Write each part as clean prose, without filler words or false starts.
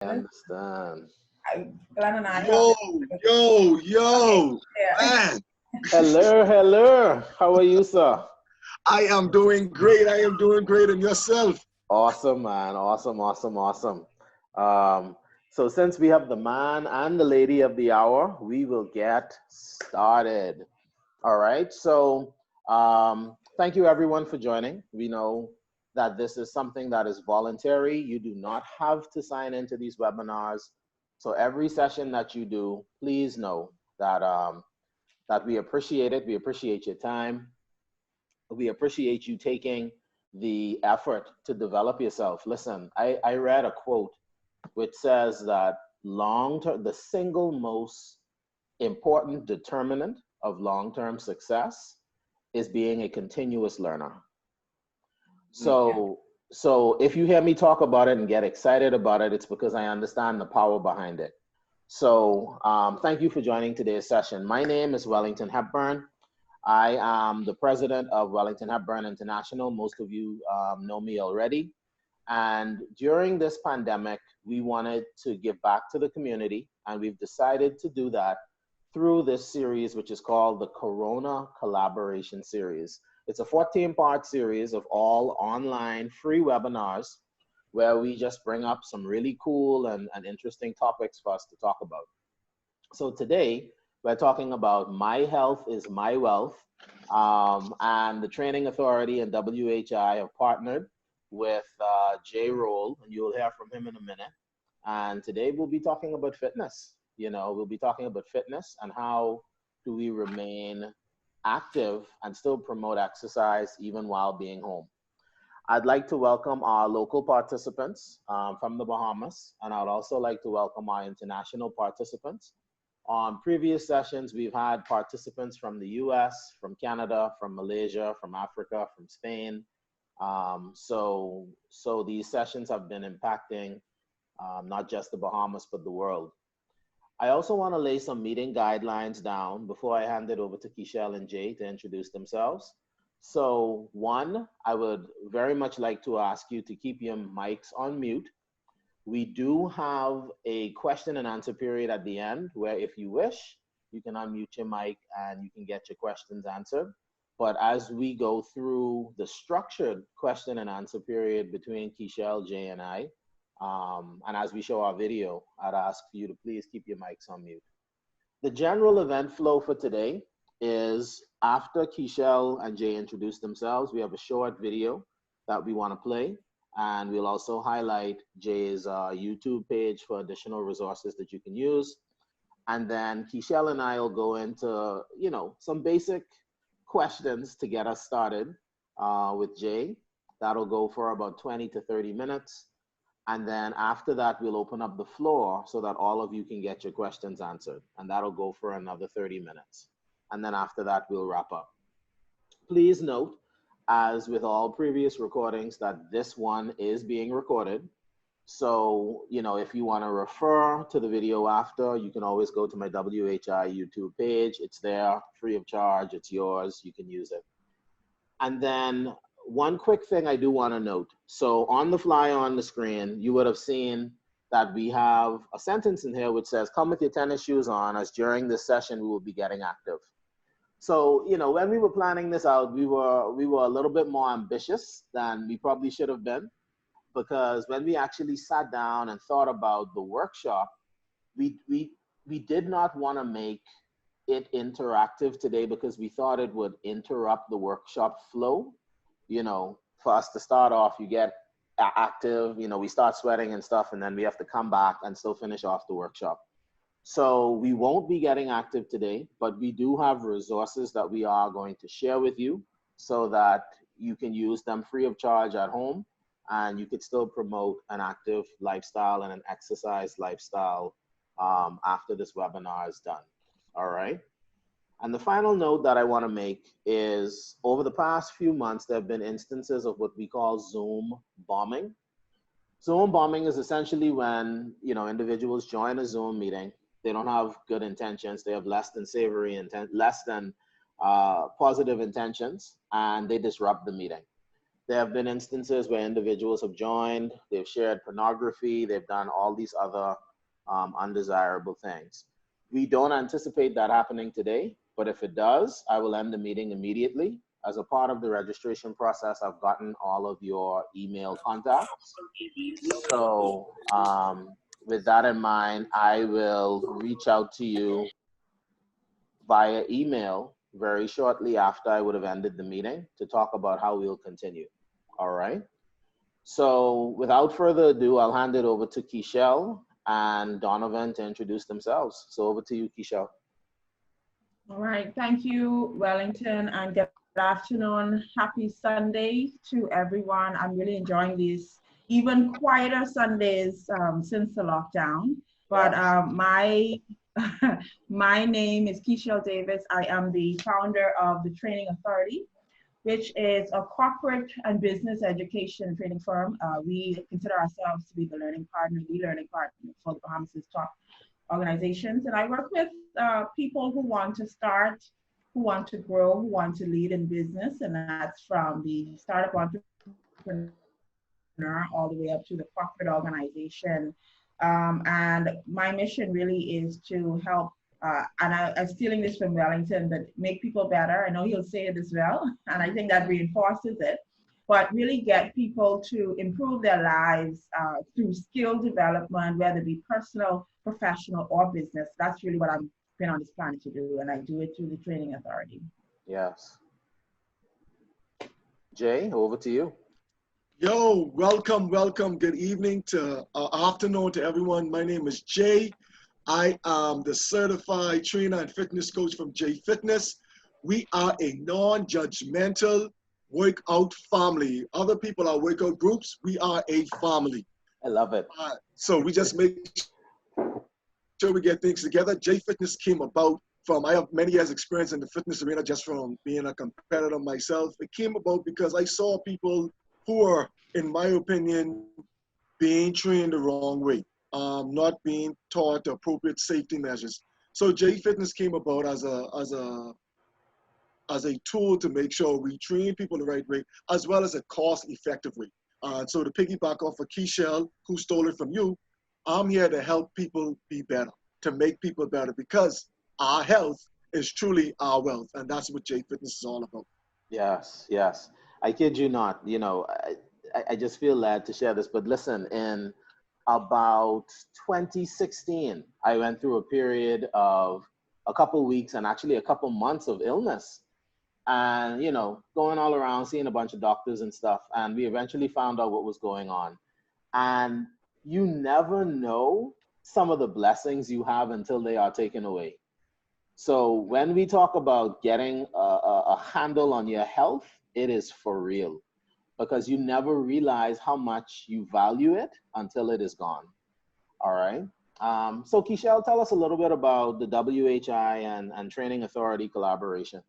Understand. Yo, yo, man. Hello. How are you, sir? I am doing great. I am doing great. And yourself? Awesome, man. Awesome. So since we have the man and the lady of the hour, we will get started. All right. Thank you everyone for joining. We know that this is something that is voluntary. You do not have to sign into these webinars. So every session that you do, please know that that we appreciate it. We appreciate your time. We appreciate you taking the effort to develop yourself. Listen, I read a quote which says that the single most important determinant of long-term success is being a continuous learner. So if you hear me talk about it and get excited about it, it's because I understand the power behind it. So thank you for joining today's session. My name is Wellington Hepburn. I am the president of Wellington Hepburn International. Most of you know me already. And during this pandemic, we wanted to give back to the community, and we've decided to do that through this series, which is called the Corona Collaboration Series. It's a 14-part series of all online free webinars where we just bring up some really cool and interesting topics for us to talk about. So today, we're talking about My Health is My Wealth, and the Training Authority and WHI have partnered with Jay Roll, and you'll hear from him in a minute. And today we'll be talking about fitness. We'll be talking about fitness and how do we remain active and still promote exercise even while being home. I'd like to welcome our local participants from the Bahamas, and I'd also like to welcome our international participants. On previous sessions, we've had participants from the US, from Canada, from Malaysia, from Africa, from Spain. So these sessions have been impacting not just the Bahamas, but the world. I also want to lay some meeting guidelines down before I hand it over to Kishelle and Jay to introduce themselves. So one, I would very much like to ask you to keep your mics on mute. We do have a question and answer period at the end where if you wish, you can unmute your mic and you can get your questions answered. But as we go through the structured question and answer period between Kishelle, Jay, and I, and as we show our video, I'd ask for you to please keep your mics on mute. The general event flow for today is after Kishelle and Jay introduce themselves, we have a short video that we want to play. And we'll also highlight Jay's YouTube page for additional resources that you can use. And then Kishelle and I will go into, some basic questions to get us started with Jay. That'll go for about 20 to 30 minutes. And then after that, we'll open up the floor so that all of you can get your questions answered. And that'll go for another 30 minutes. And then after that, we'll wrap up. Please note, as with all previous recordings, that this one is being recorded. So, if you want to refer to the video after, you can always go to my WHI YouTube page. It's there, free of charge. It's yours. You can use it. And then one quick thing I do want to note. So on the flyer on the screen, you would have seen that we have a sentence in here which says, come with your tennis shoes on, as during this session, we will be getting active. So, when we were planning this out, we were a little bit more ambitious than we probably should have been, because when we actually sat down and thought about the workshop, we did not want to make it interactive today because we thought it would interrupt the workshop flow. For us to start off, you get active, we start sweating and stuff, and then we have to come back and still finish off the workshop. So we won't be getting active today, but we do have resources that we are going to share with you so that you can use them free of charge at home, and you could still promote an active lifestyle and an exercise lifestyle after this webinar is done. All right. And the final note that I want to make is over the past few months, there have been instances of what we call Zoom bombing. Zoom bombing is essentially when, individuals join a Zoom meeting. They don't have good intentions. They have less than savory intent, less than positive intentions, and they disrupt the meeting. There have been instances where individuals have joined, they've shared pornography, they've done all these other undesirable things. We don't anticipate that happening today, but if it does, I will end the meeting immediately. As a part of the registration process, I've gotten all of your email contacts. So with that in mind, I will reach out to you via email very shortly after I would have ended the meeting to talk about how we'll continue. All right. So without further ado, I'll hand it over to Keishel and Donovan to introduce themselves. So over to you, Keishel. All right. Thank you, Wellington, and good afternoon. Happy Sunday to everyone. I'm really enjoying these even quieter Sundays since the lockdown. But my my name is Keishel Davis. I am the founder of the Training Authority, which is a corporate and business education training firm. We consider ourselves to be the learning partner for the Bahamas' top organizations. And I work with people who want to start, who want to grow, who want to lead in business. And that's from the startup entrepreneur all the way up to the corporate organization. And my mission really is to help, and I'm stealing this from Wellington, but make people better. I know he'll say it as well, and I think that reinforces it, but really get people to improve their lives through skill development, whether it be personal, professional, or business. That's really what I've been on this planet to do, and I do it through the Training Authority. Yes. Jay, over to you. Yo, welcome. Good evening to afternoon to everyone. My name is Jay. I am the certified trainer and fitness coach from J Fitness. We are a non-judgmental workout family. Other people are workout groups. We are a family. I love it. So we just make sure we get things together. J Fitness came about from, I have many years experience in the fitness arena just from being a competitor myself. It came about because I saw people who are, in my opinion, being trained the wrong way, not being taught the appropriate safety measures. So J Fitness came about as a tool to make sure we train people the right way, as well as a cost-effective way. So to piggyback off of Keishel, who stole it from you, I'm here to help people be better, to make people better, because our health is truly our wealth, and that's what J Fitness is all about. Yes, yes. I kid you not. You know, I just feel led to share this, but listen, in about 2016, I went through a period of a couple weeks and actually a couple months of illness. And, you know, going all around, seeing a bunch of doctors and stuff. And we eventually found out what was going on. And you never know some of the blessings you have until they are taken away. So when we talk about getting a handle on your health, it is for real, because you never realize how much you value it until it is gone. All right. So Keishel, tell us a little bit about the WHI and Training Authority collaboration.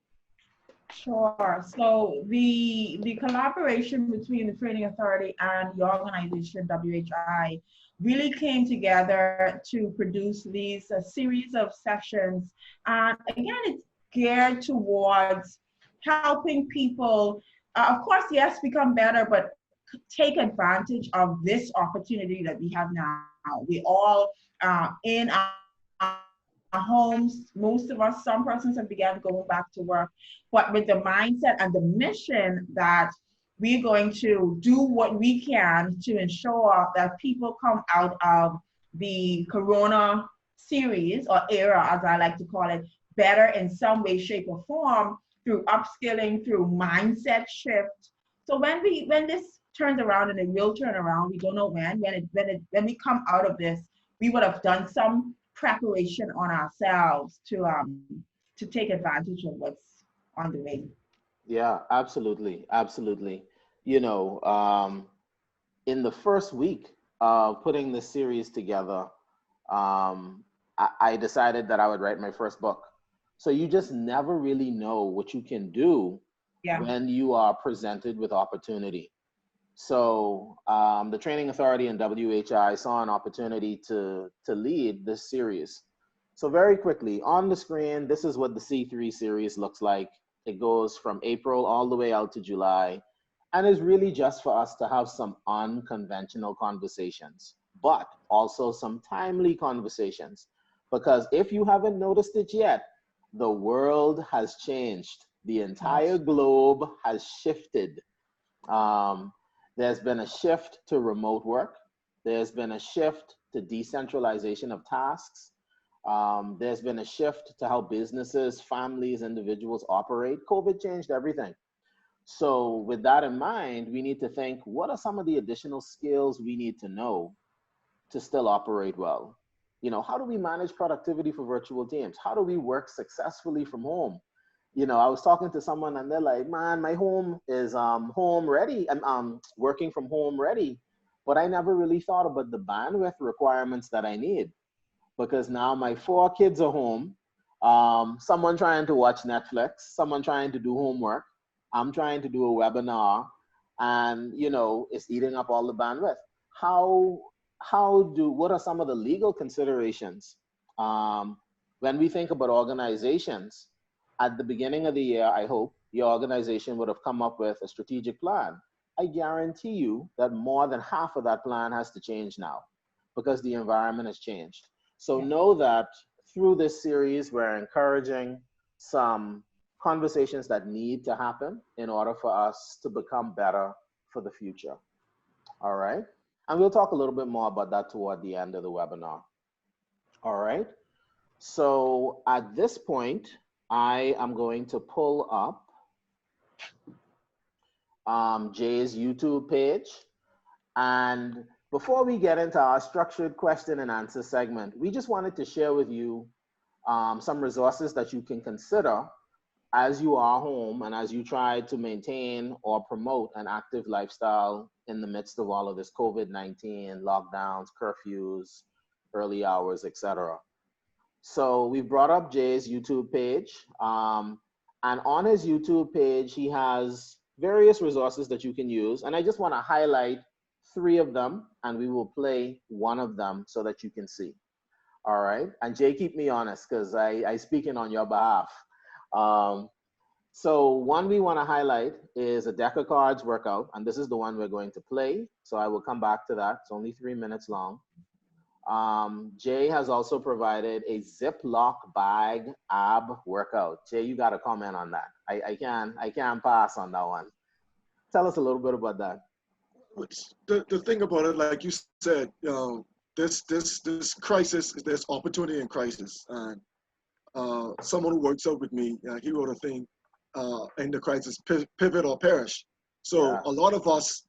Sure. So the collaboration between the Training Authority and the organization WHI really came together to produce these series of sessions. And again, it's geared towards helping people, of course, yes, become better, but take advantage of this opportunity that we have now. We all in our homes, most of us, some persons have begun going back to work, but with the mindset and the mission that we're going to do what we can to ensure that people come out of the Corona series or era, as I like to call it, better in some way, shape, or form through upskilling, through mindset shift. So when this turns around, and it will turn around, we don't know when we come out of this, we would have done some preparation on ourselves to take advantage of what's on the way. Yeah, absolutely, absolutely. You know, in the first week of putting this series together, I decided that I would write my first book. So you just never really know what you can do when you are presented with opportunity. So the Training Authority and WHI saw an opportunity to lead this series. So very quickly, on the screen, this is what the C3 series looks like. It goes from April all the way out to July. And it's really just for us to have some unconventional conversations, but also some timely conversations. Because if you haven't noticed it yet, the world has changed. The entire Yes. globe has shifted. Um, there's been a shift to remote work. There's been a shift to decentralization of tasks. There's been a shift to how businesses, families, individuals operate. COVID changed everything. So, with that in mind, we need to think, what are some of the additional skills we need to know to still operate well? You know, how do we manage productivity for virtual teams? How do we work successfully from home? You know, I was talking to someone and they're like, man, my home is home ready. I'm working from home ready. But I never really thought about the bandwidth requirements that I need, because now my 4 kids are home. Someone trying to watch Netflix, someone trying to do homework. I'm trying to do a webinar, and you know, it's eating up all the bandwidth. How what are some of the legal considerations um, when we think about organizations? At the beginning of the year, I hope your organization would have come up with a strategic plan. I guarantee you that more than half of that plan has to change now because the environment has changed. So Yeah. know that through this series, we're encouraging some conversations that need to happen in order for us to become better for the future. All right. And we'll talk a little bit more about that toward the end of the webinar. All right. So at this point, I am going to pull up Jay's YouTube page. And before we get into our structured question and answer segment, we just wanted to share with you some resources that you can consider as you are home and as you try to maintain or promote an active lifestyle in the midst of all of this COVID-19, lockdowns, curfews, early hours, etc. So we brought up Jay's YouTube page. And on his YouTube page, he has various resources that you can use. And I just want to highlight 3 of them, and we will play one of them so that you can see. All right. And Jay, keep me honest because I speaking on your behalf. So one we want to highlight is a deck of cards workout, and this is the one we're going to play. So I will come back to that. It's only 3 minutes long. Jay has also provided a Ziploc bag ab workout. Jay, you got to comment on that. I can't pass on that one. Tell us a little bit about that. The thing about it, like you said, this crisis, there's opportunity in crisis. And someone who works out with me, he wrote a thing in the crisis, pivot or perish. So Yeah. a lot of us,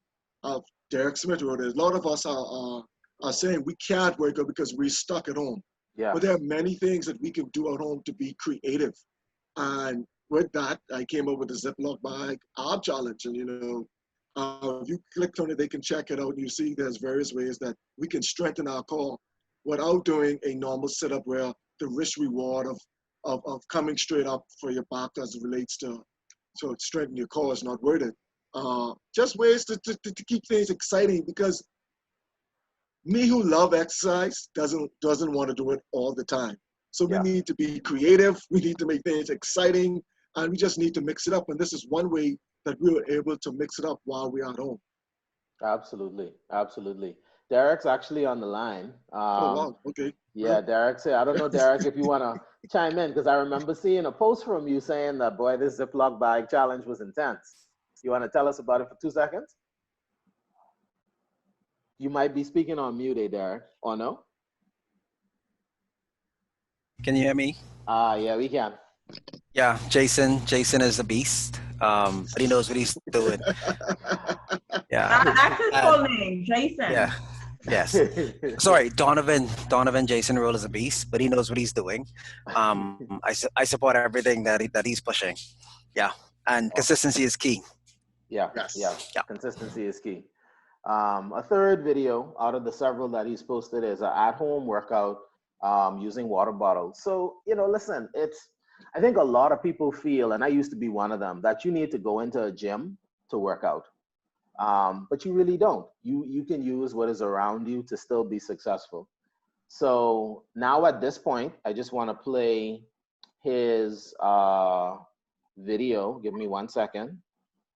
Derek Smith wrote it, a lot of us are saying we can't work out because we're stuck at home. Yeah. But there are many things that we can do at home to be creative. And with that, I came up with the Ziploc bag ab challenge. And, you know, if you click on it, they can check it out. And you see there's various ways that we can strengthen our core without doing a normal setup where the risk reward of coming straight up for your back as it relates to strengthen your core is not worth it. Just ways to keep things exciting, because me who love exercise doesn't want to do it all the time. So we Yeah. need to be creative. We need to make things exciting, and we just need to mix it up. And this is one way that we were able to mix it up while we're at home. Absolutely. Absolutely. Derek's actually on the line. Oh, wow. Okay. Yeah, Derek said, I don't know, Derek, if you want to chime in, because I remember seeing a post from you saying that, boy, this Ziploc bag challenge was intense. You want to tell us about it for 2 seconds? You might be speaking on mute, Derek, or no? Can you hear me? Yeah, we can. Yeah, Jason is a beast, but he knows what he's doing. Yeah. That's his full name, Jason. Yeah. Yes. Sorry, Donovan Jason Roll is a beast, but he knows what he's doing. I support everything that he's pushing. Yeah, and consistency is key. Yeah, Yes. yeah, consistency is key. A third video out of the several that he's posted is an at-home workout using water bottles. So, you know, listen, I think a lot of people feel, and I used to be one of them, that you need to go into a gym to work out. But you really don't. You can use what is around you to still be successful. So now at this point, I just want to play his video. Give me 1 second.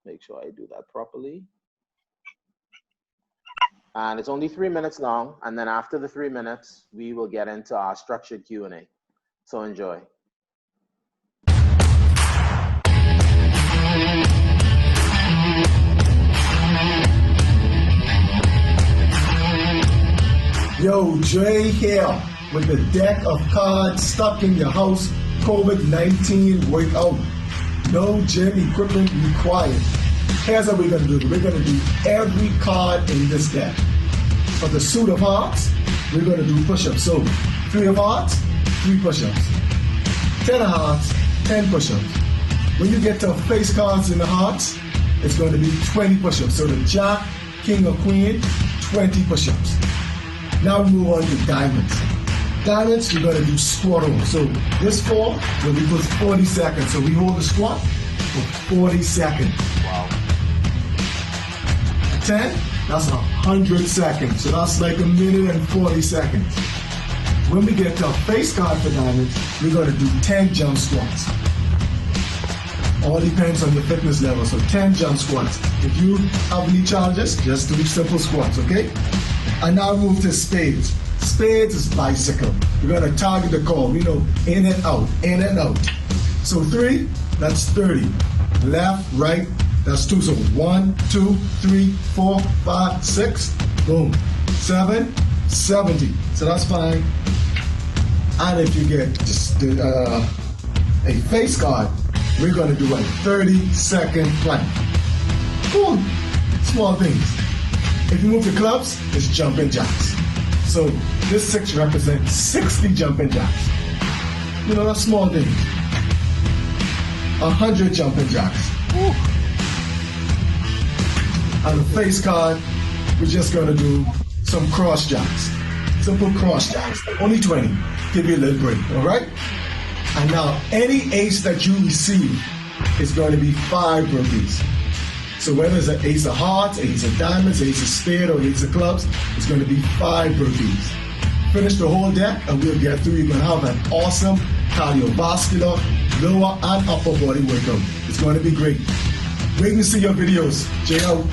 make sure I do that properly. And it's only 3 minutes long. And then after the 3 minutes, we will get into our structured Q&A. So enjoy. Yo, Dre here with the deck of cards stuck in your house, COVID-19 workout. No gym equipment required. Here's what we're gonna do. We're gonna do every card in this deck. For the suit of hearts, we're gonna do push-ups. So 3 of hearts, 3 push-ups. 10 of hearts, 10 push-ups. When you get to face cards in the hearts, it's going to be 20 push-ups. So the Jack, King or Queen, 20 push-ups. Now we move on to diamonds. Diamonds, you're going to do squat over. So this 4 will be for 40 seconds. So we hold the squat for 40 seconds. Wow. 10, that's 100 seconds. So that's like a minute and 40 seconds. When we get to a face card for diamonds, we're going to do 10 jump squats. All depends on your fitness level. So 10 jump squats. If you have any challenges, just do simple squats, okay? And now move to spades. Spades is bicycle. We're going to target the core. You know, in and out, in and out. So 3, that's 30. Left, right, that's 2. So 1, 2, 3, 4, 5, 6. Boom. 7, 70. So that's fine. And if you get just a face card, we're going to do a 30-second plank. Cool. Small things. If you move to clubs, it's jumping jacks. So this 6 represents 60 jumping jacks. You know, that's small things. 100 jumping jacks. Woo. On the face card, we're just going to do some cross jacks. Simple cross jacks. Only 20. Give you a little break, all right? And now, any ace that you receive is going to be 5 burpees. So whether it's an ace of hearts, ace of diamonds, ace of spade, or ace of clubs, it's going to be 5 burpees. Finish the whole deck, and we'll get through. You're going to have an awesome cardiovascular, lower and upper body workout. It's going to be great. Waiting to see your videos. Check out.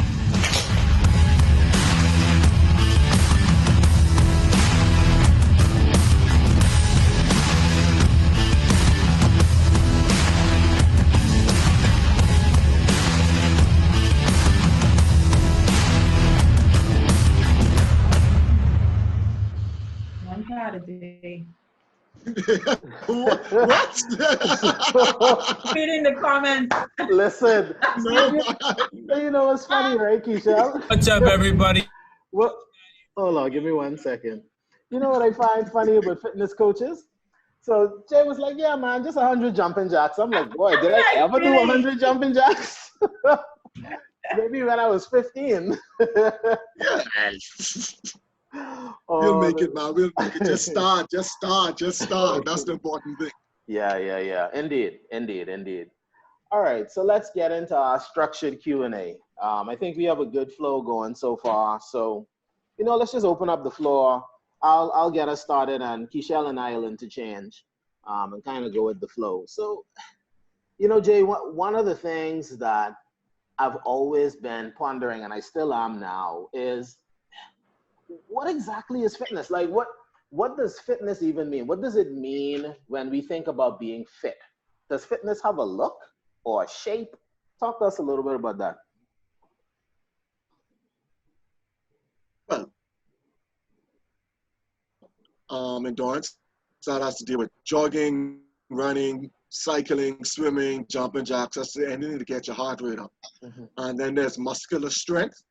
What? Read in the comments. Listen, No. you know what's funny, right, Keisha? What's up, everybody? What? Hold on, give me 1 second. You know what I find funny about fitness coaches? So Jay was like, yeah, man, just 100 jumping jacks. I'm like, boy, did I ever do 100 jumping jacks? Maybe when I was 15. We'll make it, man. We'll make it. Just start. That's the important thing. Yeah. Indeed. All right, so let's get into our structured Q&A. I think we have a good flow going so far. So, you know, let's just open up the floor. I'll get us started, and Keishel and I will interchange and kind of go with the flow. So, you know, Jay, one of the things that I've always been pondering, and I still am now, is what exactly is fitness? Like, what does fitness even mean? What does it mean when we think about being fit? Does fitness have a look or a shape? Talk to us a little bit about that. Well, endurance, so that has to deal with jogging, running, cycling, swimming, jumping jacks. That's anything to get your heart rate up. Mm-hmm. And then there's muscular strength,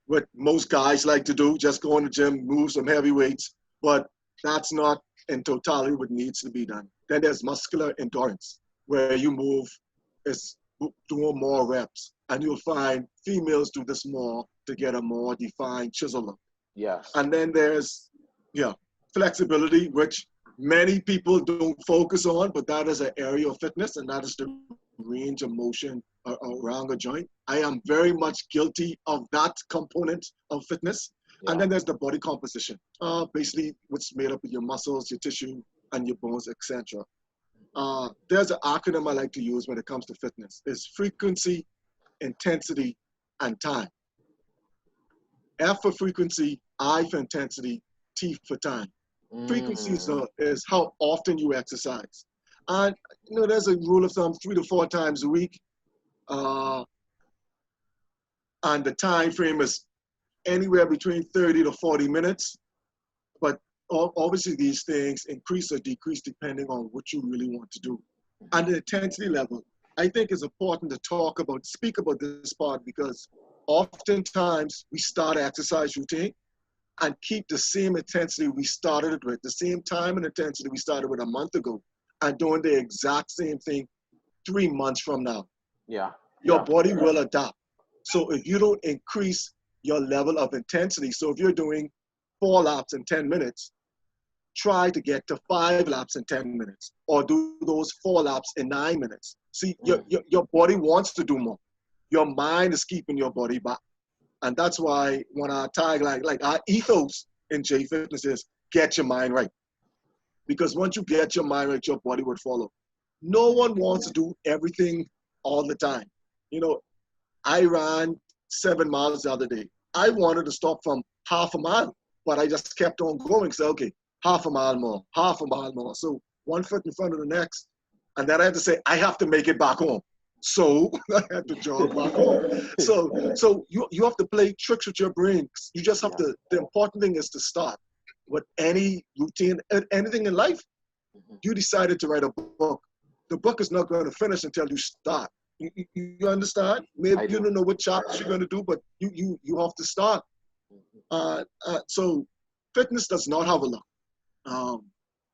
what most guys like to do, just go in the gym, move some heavy weights, but that's not in totality what needs to be done. Then there's muscular endurance, where you move, is doing more reps, and you'll find females do this more to get a more defined chisel look. Yes. And then there's, flexibility, which many people don't focus on, but that is an area of fitness, and that is the range of motion around a joint. I am very much guilty of that component of fitness. Yeah. And then there's the body composition, basically what's made up of your muscles, your tissue, and your bones, etc. There's an acronym I like to use when it comes to fitness. It's frequency, intensity, and time. F for frequency, I for intensity, T for time. Frequency is how often you exercise. And there's a rule of thumb, 3 to 4 times a week. And the time frame is anywhere between 30 to 40 minutes. But obviously these things increase or decrease depending on what you really want to do. And the intensity level, I think is important to speak about this part, because oftentimes we start an exercise routine and keep the same intensity we started it with, the same time and intensity we started with a month ago, and doing the exact same thing 3 months from now. Yeah. Your body will adapt. So if you don't increase your level of intensity, so if you're doing 4 laps in 10 minutes, try to get to 5 laps in 10 minutes, or do those 4 laps in 9 minutes. See, your body wants to do more. Your mind is keeping your body back. And that's why when our tagline, like our ethos in J Fitness is, get your mind right. Because once you get your mind right, your body would follow. No one wants to do everything all the time. I ran 7 miles the other day. I wanted to stop from half a mile, but I just kept on going. So, okay, half a mile more, half a mile more. So one foot in front of the next. And then I had to say, I have to make it back home. So I had to jog back home. So you have to play tricks with your brain. You just have to, the important thing is to start with any routine, anything in life. You decided to write a book. The book is not going to finish until you start. You understand? Maybe you don't know what chapters you're going to do, but you have to start. So fitness does not have a lot.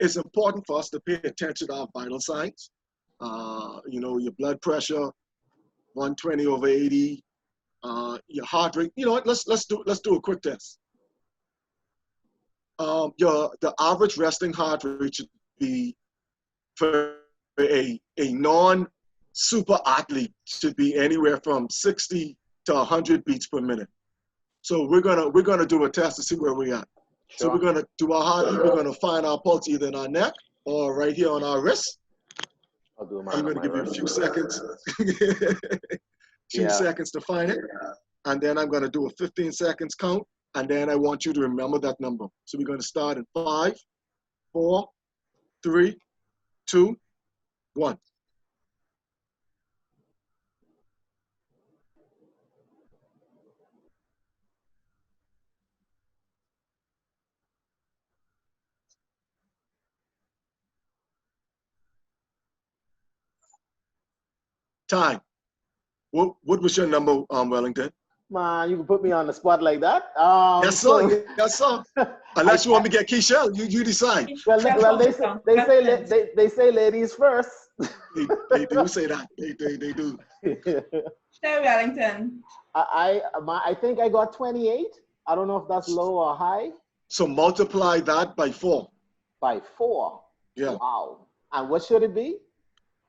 It's important for us to pay attention to our vital signs. Your blood pressure, 120/80, your heart rate. You know what? Let's do a quick test. The average resting heart rate should be, for a non-super athlete, should be anywhere from 60 to 100 beats per minute. So we're gonna do a test to see where we are. Sure. So we're gonna do our heart rate. We're gonna find our pulse either in our neck or right here on our wrist. I'm gonna give you a few seconds, seconds to find it, and then I'm gonna do a 15 seconds count, and then I want you to remember that number. So we're gonna start in 5, 4, 3, 2, 1. Time. What was your number, Wellington? Man, you can put me on the spot like that. Yes, sir. Yes, sir. Unless you want me to get Keishel, you decide. Well, they say ladies first. They do say that. They do. Sure, Wellington. I think I got 28. I don't know if that's low or high. So multiply that by 4. By 4. Yeah. Wow. And what should it be?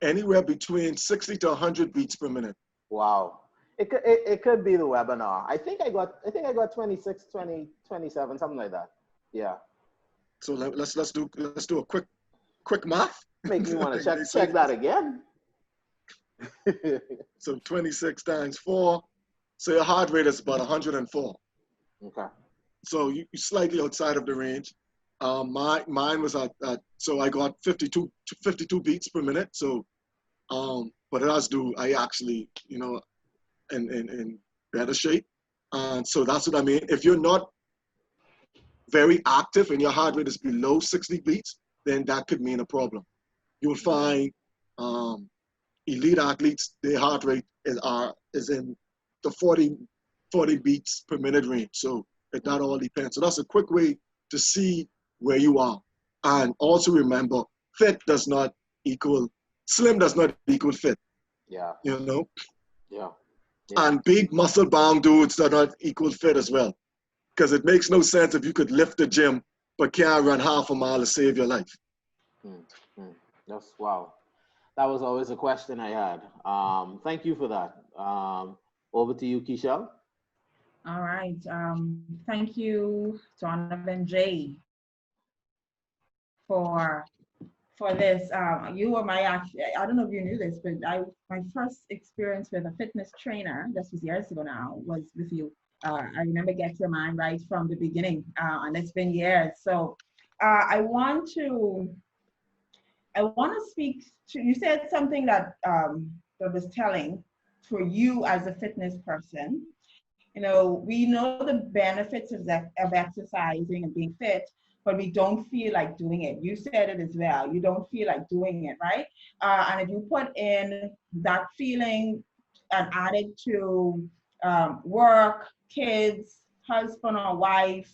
Anywhere between 60 to 100 beats per minute. Wow. It could be the webinar. I think I got 26, 20, 27, something like that. Yeah. So let's do a quick math. Make me want to check that again. So 26 times 4. So your heart rate is about 104. Okay. So you slightly outside of the range. Mine was at so I got 52 beats per minute. So but I actually in better shape. And so that's what I mean. If you're not very active and your heart rate is below 60 beats, then that could mean a problem. You'll find elite athletes, their heart rate is in the 40 beats per minute range. So that all depends. So that's a quick way to see where you are. And also remember, slim does not equal fit. Yeah. Yeah. And big muscle bound dudes are not equal fit as well. Because it makes no sense if you could lift the gym but can't run half a mile to save your life. That's wow. That was always a question I had. Thank you for that. Over to you, Keishel. All right. Thank you, Donovan J, for for this. You were my I don't know if you knew this, but my first experience with a fitness trainer, this was years ago now, was with you. I remember Get Your Mind Right from the beginning, and it's been years. So I want to speak to you. Said something that was telling for you as a fitness person. You know, we know the benefits of exercising and being fit, but we don't feel like doing it. You said it as well. You don't feel like doing it, right? And if you put in that feeling and add it to work, kids, husband or wife,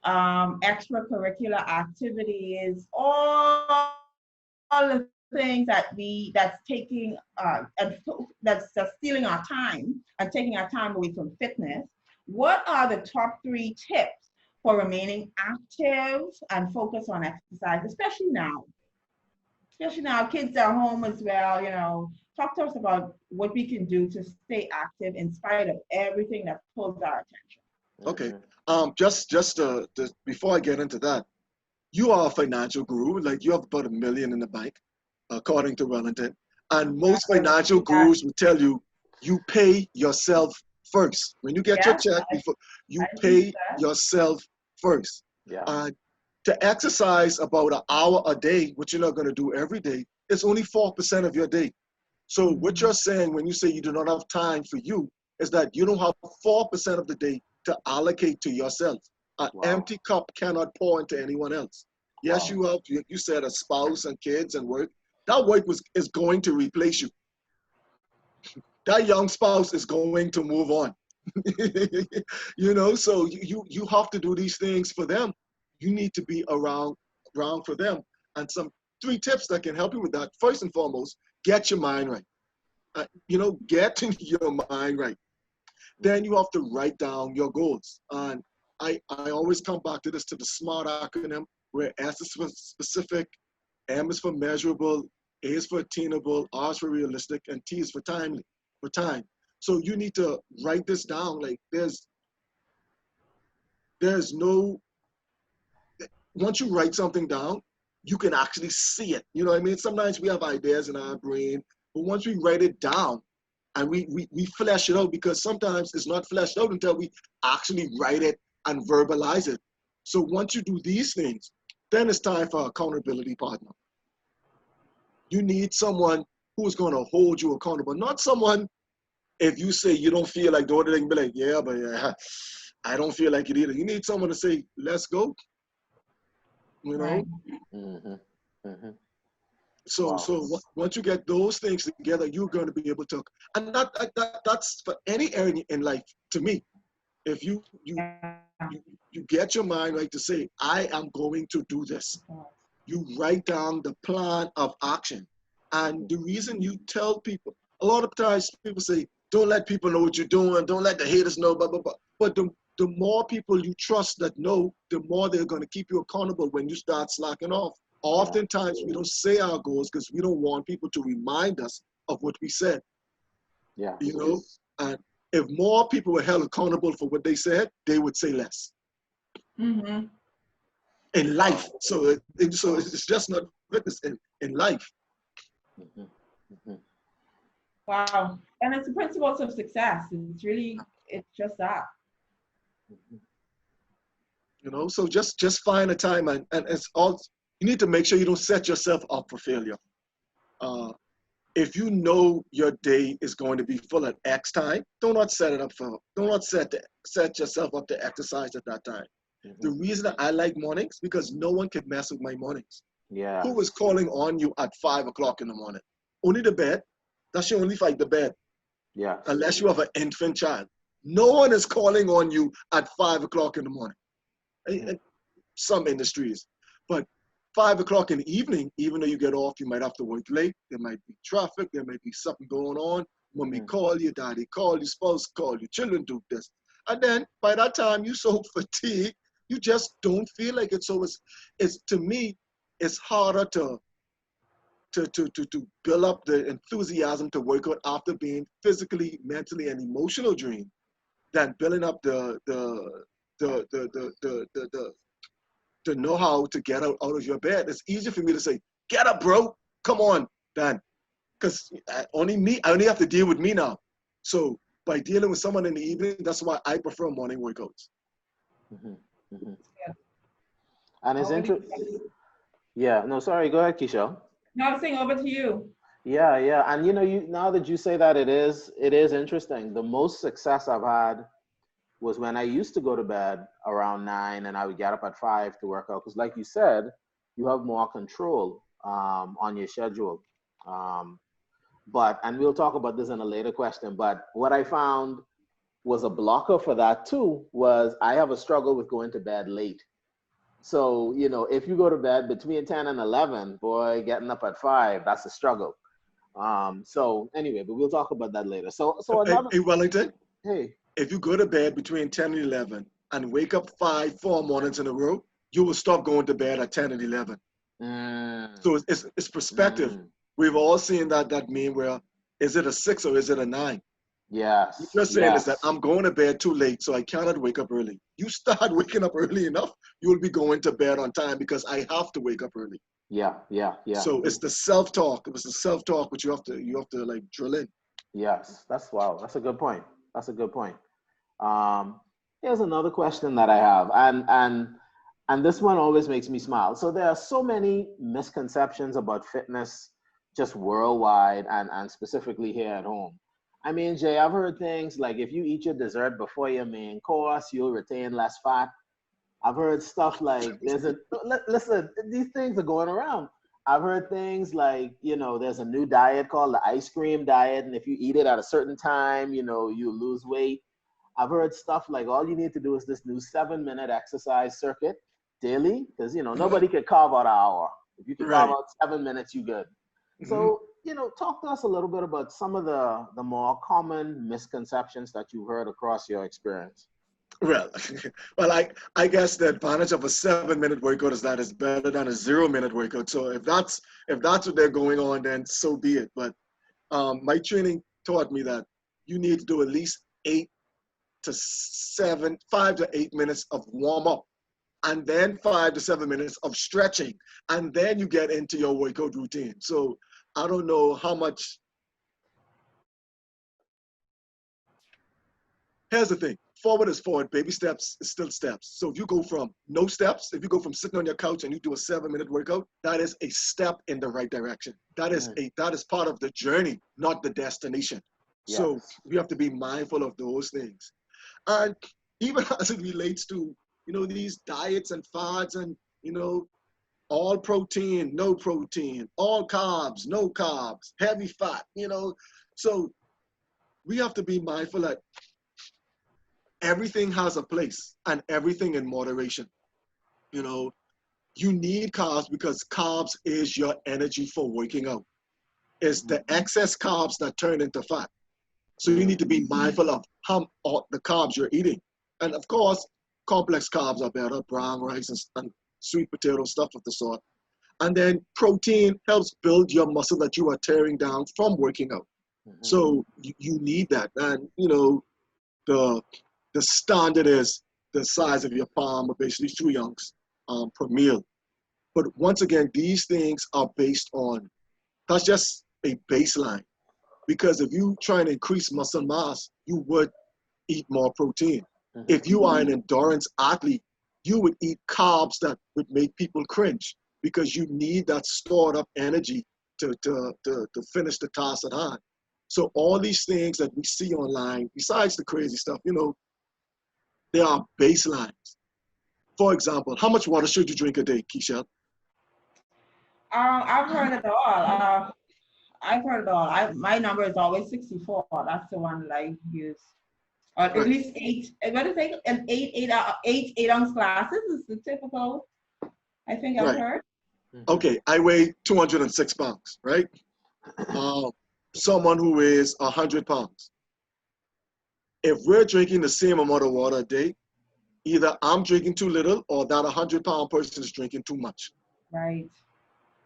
extracurricular activities, all the things that's taking and that's stealing our time and taking our time away from fitness. What are the top 3 tips for remaining active and focus on exercise, especially now? Especially now, kids are home as well. You know, talk to us about what we can do to stay active in spite of everything that pulls our attention. Okay. Just before I get into that, you are a financial guru. Like you have about $1 million in the bank, according to Wellington. And most financial gurus will tell you, you pay yourself first. When you get your check, you pay yourself first. Yeah. To exercise about an hour a day, which you're not going to do every day, it's only 4% of your day. So what you're saying when you say you do not have time for you is that you don't have 4% of the day to allocate to yourself. An empty cup cannot pour into anyone else. Yes, you said a spouse and kids and work. That work is going to replace you. That young spouse is going to move on. You know, so you have to do these things for them. You need to be around for them. And some 3 tips that can help you with that. First and foremost, get your mind right. Get your mind right. Then you have to write down your goals. And I always come back to the SMART acronym, where S is for specific, M is for measurable, A is for attainable, R is for realistic, and T is for time. So you need to write this down. Like there's no, once you write something down, you can actually see it. You know what I mean? Sometimes we have ideas in our brain, but once we write it down, and we flesh it out, because sometimes it's not fleshed out until we actually write it and verbalize it. So once you do these things, then it's time for an accountability partner. You need someone who's going to hold you accountable, not someone, if you say you don't feel like doing it, they can be like, yeah, but I don't feel like it either. You need someone to say, let's go. You know? Right. Mm-hmm. Mm-hmm. So once you get those things together, you're going to be able to, and that's for any area in life. To me, if you get your mind right to say, I am going to do this. You write down the plan of action. And the reason you tell people, a lot of times people say, don't let people know what you're doing, don't let the haters know, blah, blah, blah. But the more people you trust that know, the more they're going to keep you accountable when you start slacking off. Oftentimes, we don't say our goals because we don't want people to remind us of what we said. Yeah. You know, and if more people were held accountable for what they said, they would say less. Mm-hmm. In life, so it's just not fitness in life. Mm-hmm. Mm-hmm. Wow, and it's the principles of success. It's just that. You know, so just find a time, and it's all, you need to make sure you don't set yourself up for failure. If you know your day is going to be full at X time, do not set yourself up to exercise at that time. Mm-hmm. The reason that I like mornings, because no one can mess with my mornings. Yeah. Who is calling on you at 5 o'clock in the morning? Only the bed. That's your only fight, the bed. Yeah. Unless you have an infant child. No one is calling on you at 5 o'clock in the morning. Mm-hmm. Some industries. But 5 o'clock in the evening, even though you get off, you might have to work late. There might be traffic. There might be something going on. Mommy call you, daddy call you, spouse call you, children do this. And then by that time, you're so fatigued, you just don't feel like it. So it's to me, it's harder to build up the enthusiasm to work out after being physically, mentally, and emotional drained than building up the know-how to get out of your bed. It's easier for me to say, Get up, bro. Come on, Dan. Because I only have to deal with me now. So by dealing with someone in the evening, that's why I prefer morning workouts. Mm-hmm. Mm-hmm. And it's Over to interesting. you. Yeah, no, sorry, go ahead, Keisha. No, I'm saying over to you. Yeah, yeah. And you know, you now that you say that, it is interesting. The most success I've had was when I used to go to bed around 9 and I would get up at 5 to work out. Because like you said, you have more control on your schedule. Um, and we'll talk about this in a later question, but what I found was a blocker for that too was I have a struggle with going to bed late. So, you know, if you go to bed between 10 and 11, boy, getting up at 5, that's a struggle. So anyway, but we'll talk about that later. So Hey, another, hey, Wellington, hey, if you go to bed between 10 and 11 and wake up 4 mornings in a row, you will stop going to bed at 10 and 11. mm, So it's perspective. mm, We've all seen that meme where is it a 6 or is it a 9? What yes, you're saying is that yes, I'm going to bed too late, so I cannot wake up early. You start waking up early enough, you will be going to bed on time because I have to wake up early. yeah, yeah, yeah. So it's the self-talk. It was the self-talk which you have to like drill in. Yes, that's wow. That's a good point. That's a good point. Um, Here's another question that I have, and this one always makes me smile. So there are so many misconceptions about fitness, just worldwide, and specifically here at home. I mean, Jay, I've heard things like if you eat your dessert before your main course, you'll retain less fat. I've heard stuff like listen, these things are going around. I've heard things like, you know, there's a new diet called the ice cream diet, and if you eat it at a certain time, you know, you lose weight. I've heard stuff like all you need to do is this new 7-minute exercise circuit daily, because you know Mhm. nobody could carve out an hour. If you can carve Right. out 7 minutes, you good. Mhm. So, you know, talk to us a little bit about some of the more common misconceptions that you've heard across your experience. Well, well, I guess the advantage of a 7-minute workout is that it's better than a 0-minute workout. So if that's what they're going on, then so be it. But my training taught me that you need to do at least 5 to 8 minutes of warm up, and then 5 to 7 minutes of stretching, and then you get into your workout routine. So I don't know how much. Here's the thing. Forward is forward, baby steps is still steps. So if you go from no steps, if you go from sitting on your couch and you do a 7-minute workout, that is a step in the right direction. Mm, That is part of the journey, not the destination. So yes. we have to be mindful of those things. And even as it relates to, these diets and fads and, all protein, no protein, all carbs, no carbs, heavy fat, so we have to be mindful that everything has a place and everything in moderation. You know, you need carbs because carbs is your energy for working out. It's Mhm. the excess carbs that turn into fat. So you need Mm, to be mindful of the carbs you're eating. And of course, complex carbs are better, brown rice and sweet potato, stuff of the sort. And then protein helps build your muscle that you are tearing down from working out. mhm. So you need that. And, the the standard is the size of your palm, or basically 2 ounces per meal. But once again, these things are based on, that's just a baseline. Because if you try and increase muscle mass, you would eat more protein. Mhm. If you are an endurance athlete, you would eat carbs that would make people cringe because you need that stored up energy to finish the task at hand. So all these things that we see online, besides the crazy stuff, there are baselines. For example, how much water should you drink a day, Keisha? I've heard it all. I've heard it all. My number is always 64. That's the one that I use. Or at Right. least eight. What is it? An 8 ounce glasses is the typical. I think I've Right. heard. Mhm. Okay, I weigh 206 pounds, right? Uh, Someone who weighs 100 pounds. If we're drinking the same amount of water a day, either I'm drinking too little or that 100-pound person is drinking too much. Right.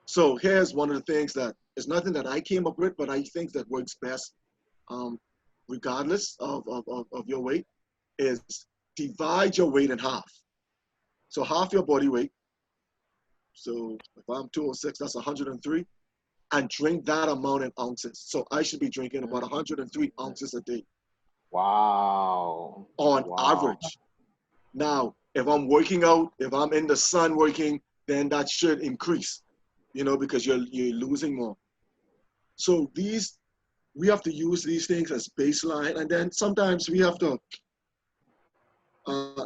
So here's one of the things that is nothing that I came up with, but I think that works best, um, regardless of your weight, is divide your weight in half. So half your body weight, So if I'm 206, that's 103. And drink that amount in ounces. So I should be drinking about 103 ounces a day. Wow. On Wow. average. Now, if I'm working out, if I'm in the sun working, then that should increase, because you're losing more. So we have to use these things as baseline, and then sometimes we have to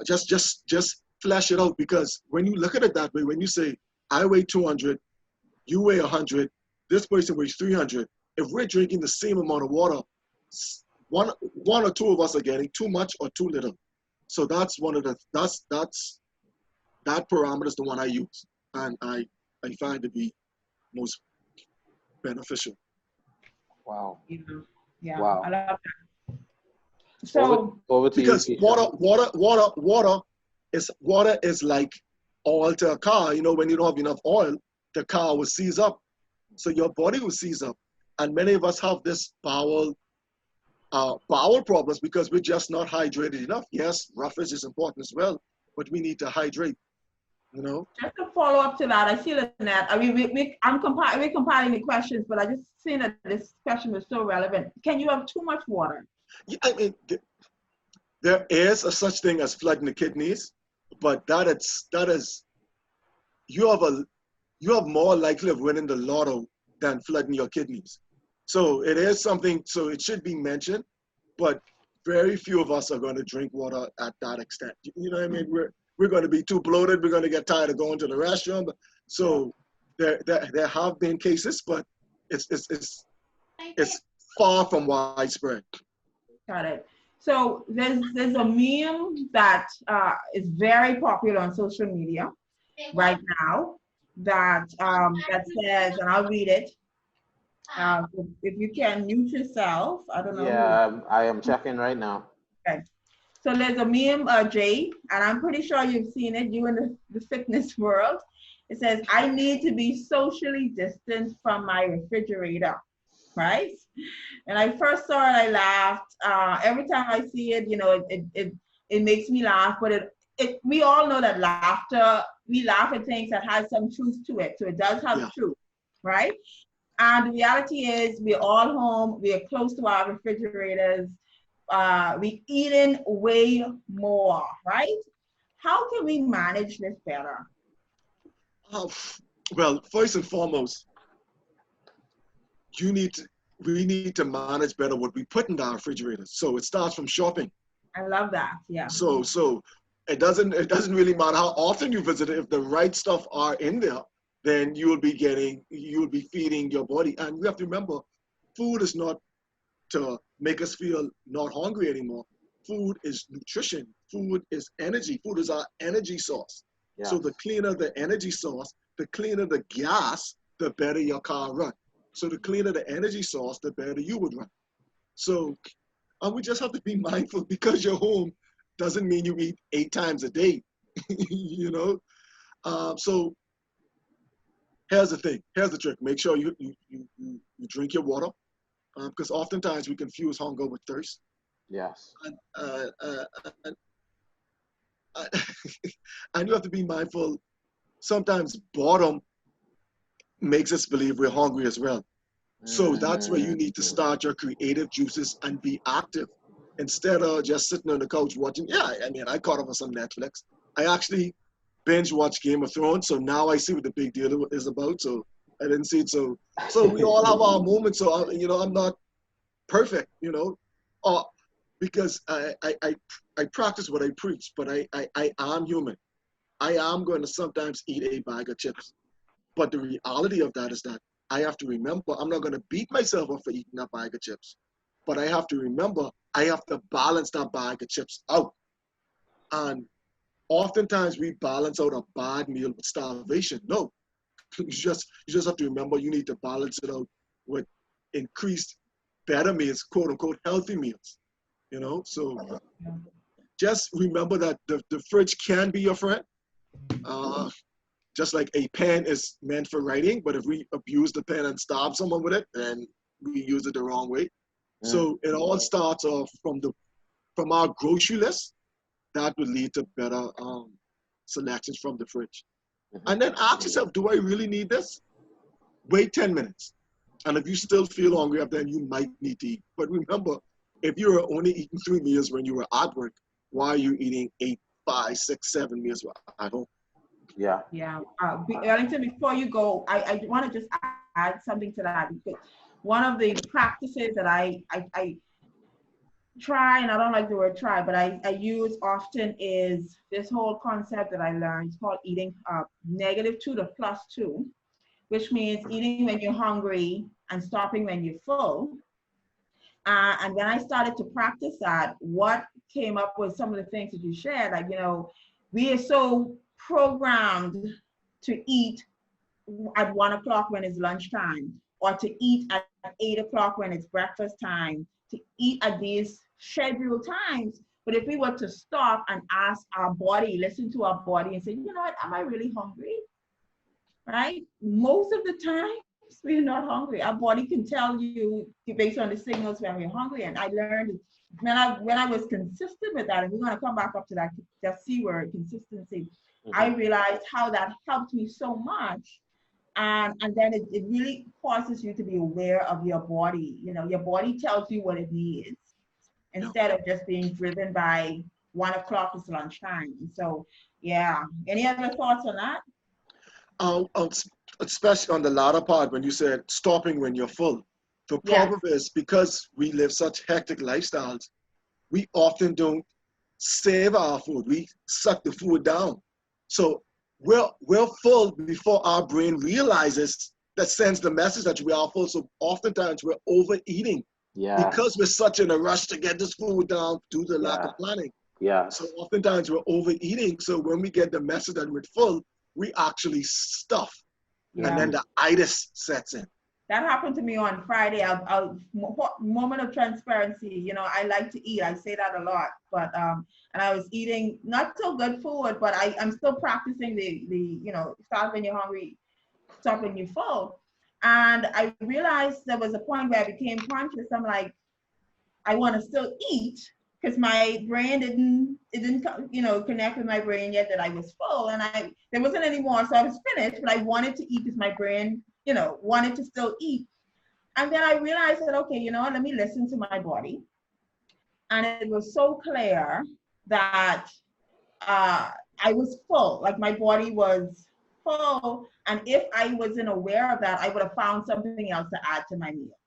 just flesh it out, because when you look at it that way, when you say I weigh 200, you weigh 100, this person weighs 300. If we're drinking the same amount of water, one or two of us are getting too much or too little. So that's one of the that parameter is the one I use, and I find to be most beneficial. Wow. Yeah, Wow. I love that. So over to because you, Keisha. water is like oil to a car. When you don't have enough oil, the car will seize up. So your body will seize up. And many of us have this bowel problems because we're just not hydrated enough. Yes, roughage is important as well, but we need to hydrate. Just to follow up to that, I see Lynette. I mean, we're compiling the questions, but I just seen that this question was so relevant. Can you have too much water? Yeah, I mean, there is a such thing as flooding the kidneys, but that is you have more likely of winning the lotto than flooding your kidneys. So it is something. So it should be mentioned, but very few of us are going to drink water at that extent. You know what I mean? We're going to be too bloated. We're going to get tired of going to the restroom. So there have been cases, but it's far from widespread. Got it. So there's a meme that is very popular on social media right now that says, and I'll read it. If you can mute yourself, I don't know. Yeah, I am checking right now. Okay. So there's a meme, Jay, and I'm pretty sure you've seen it, you in the fitness world. It says, I need to be socially distanced from my refrigerator, right? And I first saw it, I laughed. Every time I see it, it makes me laugh, but we all know that laughter, we laugh at things that has some truth to it. So it does have truth, right? And the reality is we're all home, we're close to our refrigerators, we're eating way more, right? How can we manage this better? Well, first and foremost, we need to manage better what we put in our refrigerators. So it starts from shopping. I love that. Yeah. So it doesn't really matter how often you visit it. If the right stuff are in there, then you will be feeding your body. And we have to remember, food is not to make us feel not hungry anymore. Food is nutrition. Food is energy. Food is our energy source. Yeah. So the cleaner the energy source, the cleaner the gas, the better your car runs. So the cleaner the energy source, the better you would run. So we just have to be mindful, because you're home doesn't mean you eat 8 times a day, So here's the thing. Here's the trick. Make sure you drink your water, because oftentimes we confuse hunger with thirst. Yes. And you have to be mindful. Sometimes boredom makes us believe we're hungry as well. So that's where you need to start your creative juices and be active, instead of just sitting on the couch watching. Yeah, I mean, I caught up on some Netflix. I actually binge watched Game of Thrones, so now I see what the big deal is about. So I didn't see it. So we all have our moments. So I'm not perfect, because I practice what I preach, but I am human. I am going to sometimes eat a bag of chips. But the reality of that is that I have to remember, I'm not going to beat myself up for eating that bag of chips. But I have to remember, I have to balance that bag of chips out. And oftentimes we balance out a bad meal with starvation. No, you just have to remember, you need to balance it out with increased better meals, quote unquote, healthy meals. So just remember that the fridge can be your friend. Just like a pen is meant for writing, but if we abuse the pen and stab someone with it, then we use it the wrong way. So it all starts off from our grocery list. That would lead to better selections from the fridge. And then ask yourself, do I really need this? Wait 10 minutes. And if you still feel hungry, then you might need to eat. But remember, if you were only eating 3 meals when you were at work, why are you eating 8, 5, 6, 7 meals at home? Yeah. Yeah. Wellington, before you go, I want to just add something to that, because one of the practices that I try, and I don't like the word try, but I use often, is this whole concept that I learned. It's called eating -2 to +2, which means eating when you're hungry and stopping when you're full. And when I started to practice that, what came up was some of the things that you shared. Like, we are so programmed to eat at 1 o'clock when it's lunchtime, or to eat at 8 o'clock when it's breakfast time, to eat at these scheduled times. But if we were to stop and ask our body, listen to our body and say, you know what, am I really hungry? Right? Most of the time, we're not hungry. Our body can tell you based on the signals when we're hungry. And I learned when I was consistent with that, and we're going to come back up to that C word, consistency. I realized how that helped me so much. And then it really causes you to be aware of your body. Your body tells you what it needs, instead of just being driven by 1 o'clock is lunchtime. So, yeah. Any other thoughts on that? Especially on the latter part when you said stopping when you're full. The problem is, because we live such hectic lifestyles, we often don't save our food. We suck the food down. So we're full before our brain realizes, that sends the message that we are full. So oftentimes we're overeating because we're such in a rush to get this food down due to lack of planning. So oftentimes we're overeating. So when we get the message that we're full, we actually stuff. And then the itis sets in. That happened to me on Friday. Moment of transparency. I like to eat. I say that a lot. But and I was eating not so good food, but I'm still practicing the start when you're hungry, stop when you're full. And I realized there was a point where I became conscious. I'm like, I want to still eat, because my brain didn't connect with my brain yet that I was full, and there wasn't any more, so I was finished, but I wanted to eat because my brain wanted to still eat. And then I realized that, okay, let me listen to my body. And it was so clear that I was full, like my body was full, and if I wasn't aware of that, I would have found something else to add to my meal.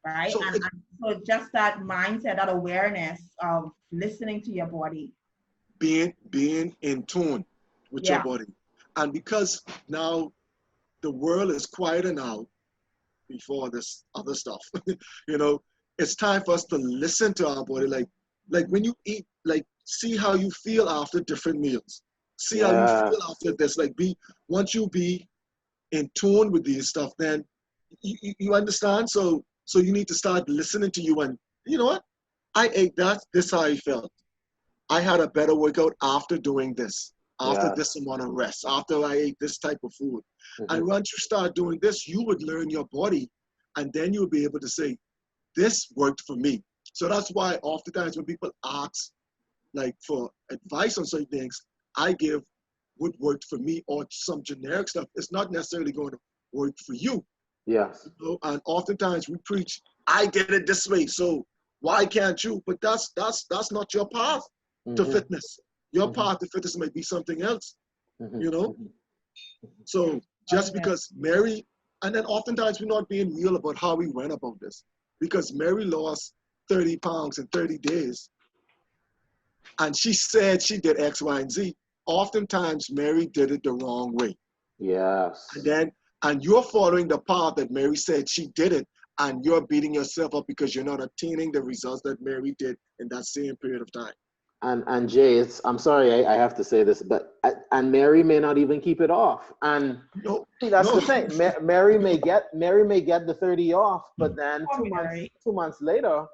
Right. So just that mindset, that awareness of listening to your body. Being in tune with your body. And because now the world is quieter now before this other stuff, it's time for us to listen to our body. Like when you eat, see how you feel after different meals. See how you feel after this. Once you be in tune with these stuff, then you understand. So you need to start listening to you. And you know what? I ate that. This is how I felt. I had a better workout after doing this, after this amount of rest, after I ate this type of food. And once you start doing this, you would learn your body, and then you'll be able to say, this worked for me. So that's why oftentimes when people ask for advice on certain things, I give what worked for me, or some generic stuff. It's not necessarily going to work for you. Yes. And oftentimes we preach, I did it this way, so why can't you? But that's not your path to fitness. Your path to fitness might be something else, So just because Mary, and then oftentimes we're not being real about how we went about this, because Mary lost 30 pounds in 30 days. And she said she did X, Y, and Z. Oftentimes Mary did it the wrong way. Yes. And you're following the path that Mary said she did it, and you're beating yourself up because you're not attaining the results that Mary did in that same period of time. And Jay, I'm sorry I have to say this, but and Mary may not even keep it off. And that's the thing. Mary may get the 30 off, but then 2 months later,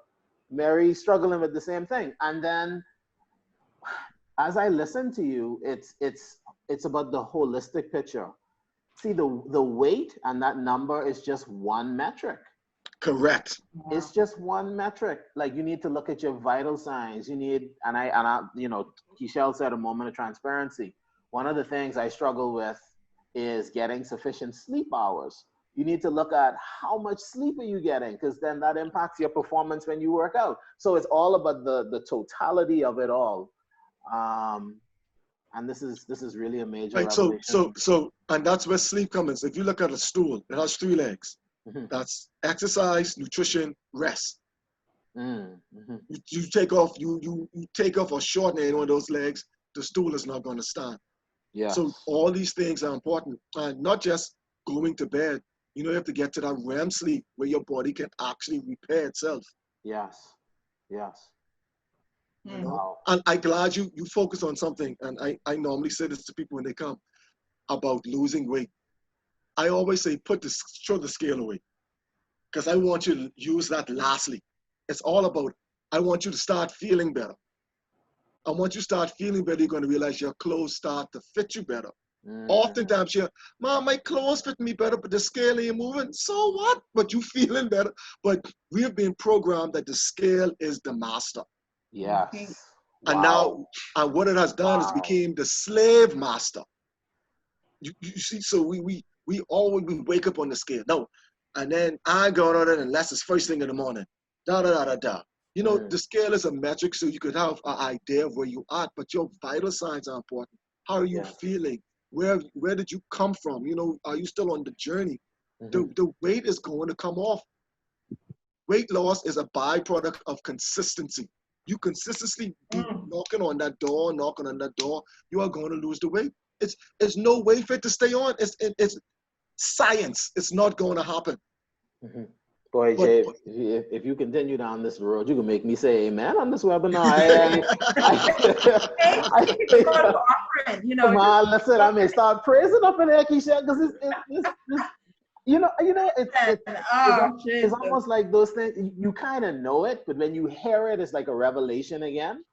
Mary's struggling with the same thing. And then as I listen to you, it's about the holistic picture. See, the weight and that number is just one metric. Correct. It's just one metric. Like, you need to look at your vital signs. You need, and I Keishel said a moment of transparency. one of the things I struggle with is getting sufficient sleep hours. You need to look at how much sleep are you getting, because then that impacts your performance when you work out. So it's all about the totality of it all. Um, and this is really a major Right. So revelation. so so and that's where sleep comes in. If you look at a stool, it has three legs. Mhm. That's exercise, nutrition, rest. Mm-hmm. You take off you take off or shorten any one of those legs, the stool is not going to stand. So Yes. all these things are important, and not just going to bed. You have to get to that REM sleep where your body can actually repair itself. Yes. Yes. You Mm. know, Wow. and I'm glad you focus on something. And I normally say this to people when they come about losing weight. I always say throw the scale away, because I want you to use that lastly. It's all about, I want you to start feeling better. And once you start feeling better, you're going to realize your clothes start to fit you better. Mm. Oftentimes you're, Mom, my clothes fit me better, but the scale ain't moving. So what? But you feeling better. But we have been programmed that the scale is the master. Okay. Yes. And Wow. now, and what it has done is Wow. became the slave master. You see, so we always we wake up on the scale. No, and then I go on it unless it's first thing in the morning. Da da da da da. Mm. The scale is a metric, so you could have an idea of where you are, but your vital signs are important. How are you Yes. feeling? Where did you come from? Are you still on the journey? Mm-hmm. The weight is going to come off. Weight loss is a byproduct of consistency. You consistently be Mm. knocking on that door, you are going to lose the weight. It's no way for it to stay on. It's science. It's not going to happen. Mm-hmm. Boy, But Jay, if you continue down this road, you can make me say amen on this webinar. Hey, I it's think, called offering, come just on, listen, I may start praising up in there, Keisha, because it's oh, it's Jesus. almost like those things, you kind of know it, but when you hear it, it's like a revelation again.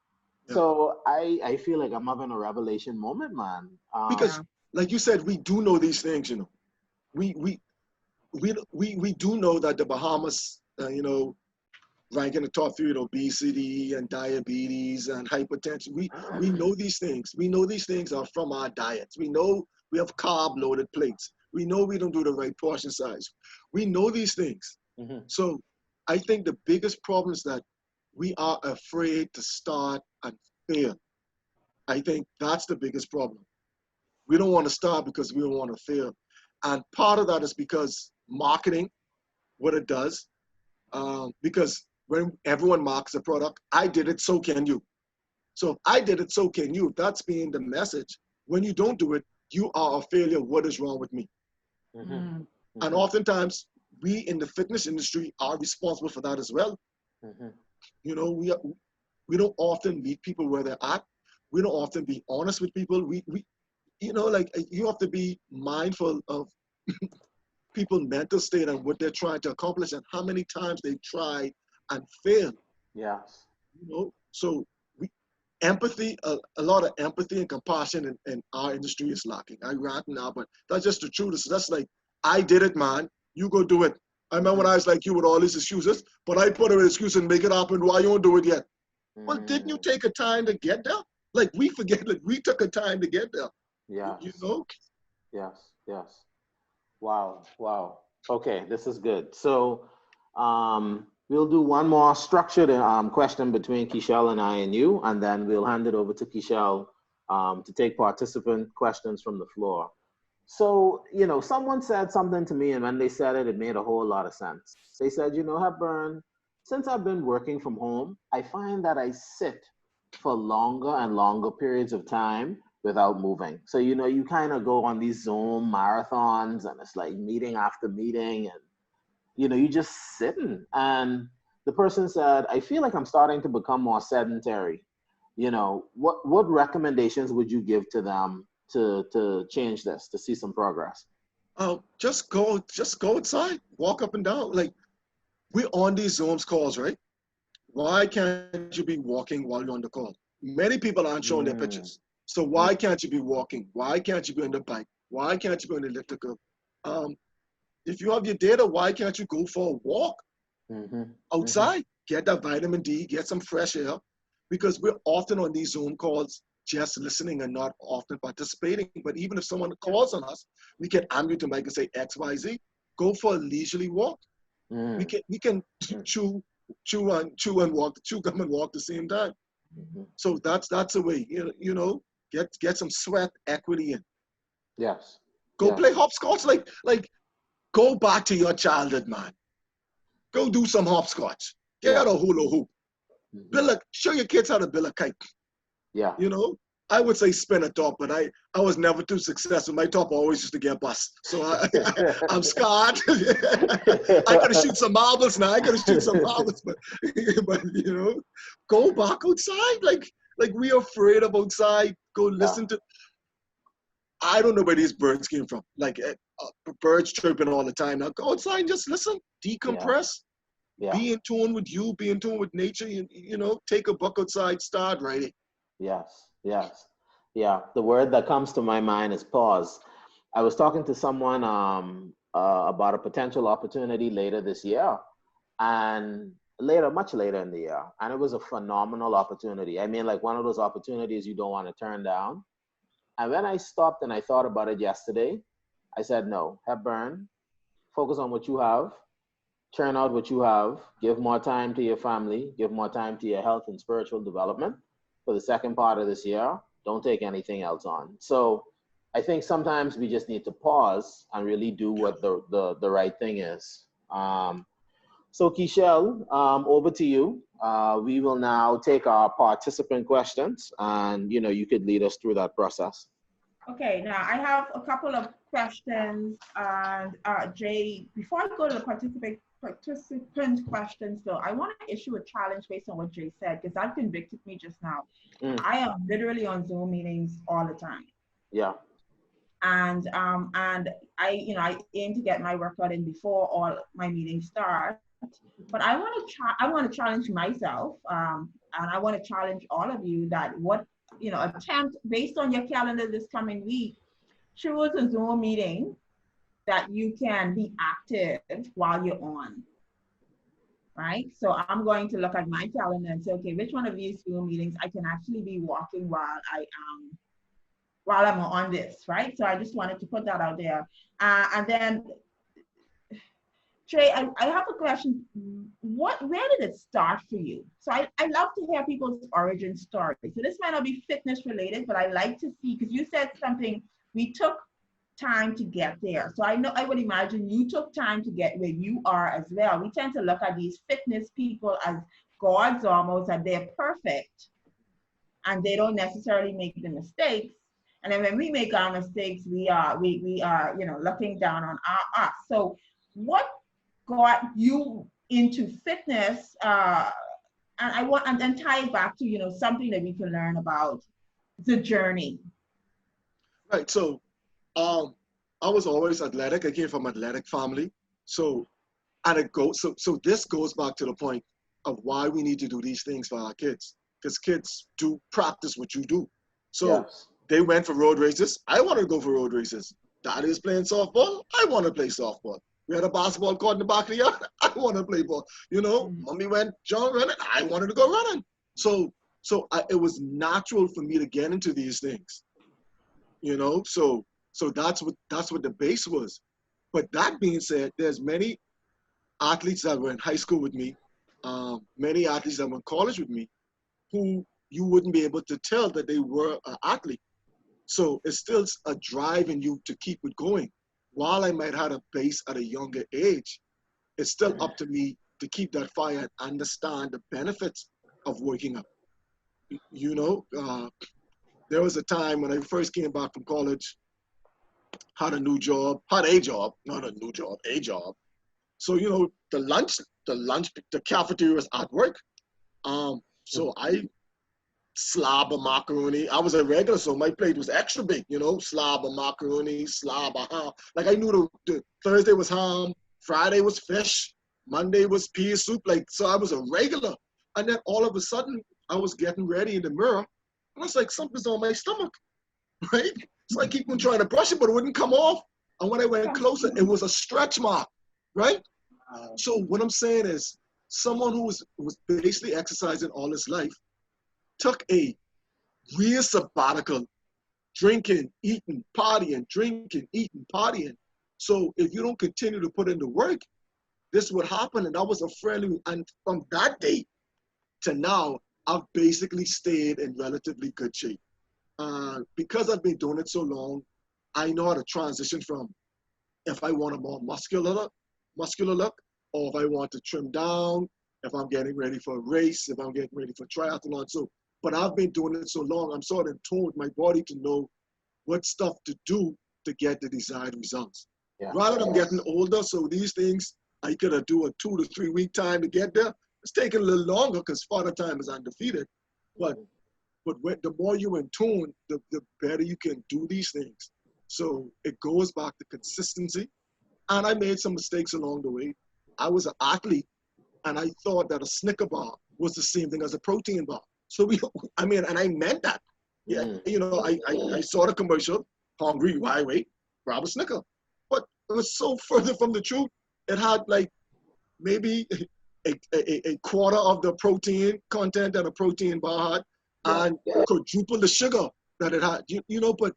yeah, So I feel like I'm having a revelation moment, man. because like you said, we do know these things. We we we do know that the Bahamas, rank in the top three in obesity and diabetes and hypertension. We know these things. We know these things are from our diets. We know we have carb loaded plates. We know we don't do the right portion size. We know these things. Mhm. So I think the biggest problem is that we are afraid to start and fail. I think that's the biggest problem. We don't want to start because we don't want to fail. And part of that is because marketing, what it does, because when everyone marks a product, I did it, so can you. So if I did it, so can you. If that's being the message, when you don't do it, you are a failure. What is wrong with me? Mhm. Mm. And Mhm. oftentimes, we in the fitness industry are responsible for that as well. Mhm. We don't often meet people where they're at. We don't often be honest with people. Like you have to be mindful of people's mental state and what they're trying to accomplish and how many times they try and fail. Yes. So we empathy, a lot of empathy and compassion in our industry is lacking. I rant now, but that's just the truth. That's like, I did it, man. You go do it. I remember when I was like you with all these excuses, but I put an excuse and make it happen. Why you don't do it yet? Well, didn't you Mm. take a time to get there? Like we forget, like we took a time to get there. You Yes. know? Yes. Yes. Wow. Wow. Okay, this is good. So we'll do one more structured question between Kishel and I and you, and then we'll hand it over to Kishel to take participant questions from the floor. So, someone said something to me, and when they said it, it made a whole lot of sense. They said, Hepburn, since I've been working from home, I find that I sit for longer and longer periods of time without moving. So, you kind of go on these Zoom marathons, and it's like meeting after meeting, and, you just sitting. And the person said, I feel like I'm starting to become more sedentary. What recommendations would you give to them to change this, to see some progress? Just go outside, walk up and down. Like we're on these Zooms calls, right? Why can't you be walking while you're on the call? Many people aren't showing their Mm, pictures. So why can't you be walking? Why can't you be on the bike? Why can't you be on the elliptical? Um, if you have your data, why can't you go for a walk mm-hmm, mm-hmm, outside? Get that vitamin D, get some fresh air, because we're often on these Zoom calls just listening and not often participating. But even if someone calls on us, we can unmute the mic and say XYZ. Go for a leisurely walk. We can chew and walk, chew gum and walk at the same time. So that's a way. You know, get some sweat equity in. Yes. Go play hopscotch. Like go back to your childhood, man. Go do some hopscotch. Get a hula hoop. Show your kids how to build a kite. Yeah. You know, I would say spin a top, but I was never too successful. My top always used to get bust. So I'm scarred. I gotta shoot some marbles now. But you know, go back outside. Like we are afraid of outside. Go listen to. I don't know where these birds came from. Like birds chirping all the time. Now go outside and just listen, decompress. Be in tune with you, be in tune with nature, you know, take a book outside, start writing. Yes. Yeah. The word that comes to my mind is pause. I was talking to someone about a potential opportunity later this year, and much later in the year. And it was a phenomenal opportunity. I mean, like one of those opportunities you don't want to turn down. And when I stopped and I thought about it yesterday, I said, no, Hepburn, focus on what you have. Churn out what you have, give more time to your family, give more time to your health and spiritual development for the second part of this year. Don't take anything else on. So I think sometimes we just need to pause and really do what the right thing is. So Keishel, over to you. We will now take our participant questions, and you could lead us through that process. Okay, now I have a couple of questions, and Jay, before I go to the participant questions, though, I want to issue a challenge based on what Jay said, because that convicted me just now. I am literally on Zoom meetings all the time. Yeah. And I aim to get my workout in before all my meetings start. But I want to challenge myself, and I want to challenge all of you that attempt based on your calendar this coming week, choose a Zoom meeting that you can be active while you're on, right? So I'm going to look at my calendar and say, okay, which one of these Zoom meetings I can actually be walking while I'm on this, right? So I just wanted to put that out there. And then, Trey, I have a question. Where did it start for you? So I love to hear people's origin story. So this might not be fitness related, but I like to see, because you said something, we took time to get there. So I would imagine you took time to get where you are as well. We tend to look at these fitness people as gods almost, and they're perfect and they don't necessarily make the mistakes. And then when we make our mistakes, we are looking down on us. So what got you into fitness? And I want and tie it back to something that we can learn about the journey. Right. So I was always athletic. I came from an athletic family. So this goes back to the point of why we need to do these things for our kids, because kids do practice what you do. So they went for road races. I wanted to go for road races. Daddy was playing softball. I want to play softball. We had a basketball court in the back of the yard. I want to play ball. Mommy went running. I wanted to go running. So it was natural for me to get into these things. So that's what the base was. But that being said, there's many athletes that were in high school with me, many athletes that were in college with me, who you wouldn't be able to tell that they were an athlete. So it's still a drive in you to keep it going. While I might have a base at a younger age, it's still up to me to keep that fire and understand the benefits of waking up. There was a time when I first came back from college, had a job. So, the cafeteria was at work. So I slab of macaroni. I was a regular, so my plate was extra big, slab of macaroni, slab of ham. Like I knew the Thursday was ham, Friday was fish, Monday was pea soup. So I was a regular. And then all of a sudden I was getting ready in the mirror and I was like, something's on my stomach, right? So I keep on trying to brush it, but it wouldn't come off. And when I went closer, it was a stretch mark, right? So what I'm saying is someone who was basically exercising all his life took a real sabbatical, drinking, eating, partying, drinking, eating, partying. So if you don't continue to put in the work, this would happen. And I was a friendly, and from that day to now, I've basically stayed in relatively good shape. Because I've been doing it so long, I know how to transition from if I want a more muscular look, or if I want to trim down, if I'm getting ready for a race, if I'm getting ready for triathlon. So, but I've been doing it so long, I'm sort of in tune with my body to know what stuff to do to get the desired results. Yeah. Rather than getting older, so these things, I could do a 2 to 3 week time to get there. It's taking a little longer because Father Time is undefeated. But the more you're in tune, the better you can do these things. So it goes back to consistency. And I made some mistakes along the way. I was an athlete, and I thought that a Snicker bar was the same thing as a protein bar. So and I meant that. Yeah, you know, I saw the commercial, hungry, why wait, grab a Snicker. But it was so further from the truth. It had like maybe a quarter of the protein content that a protein bar had, and quadruple the sugar that it had. You know, but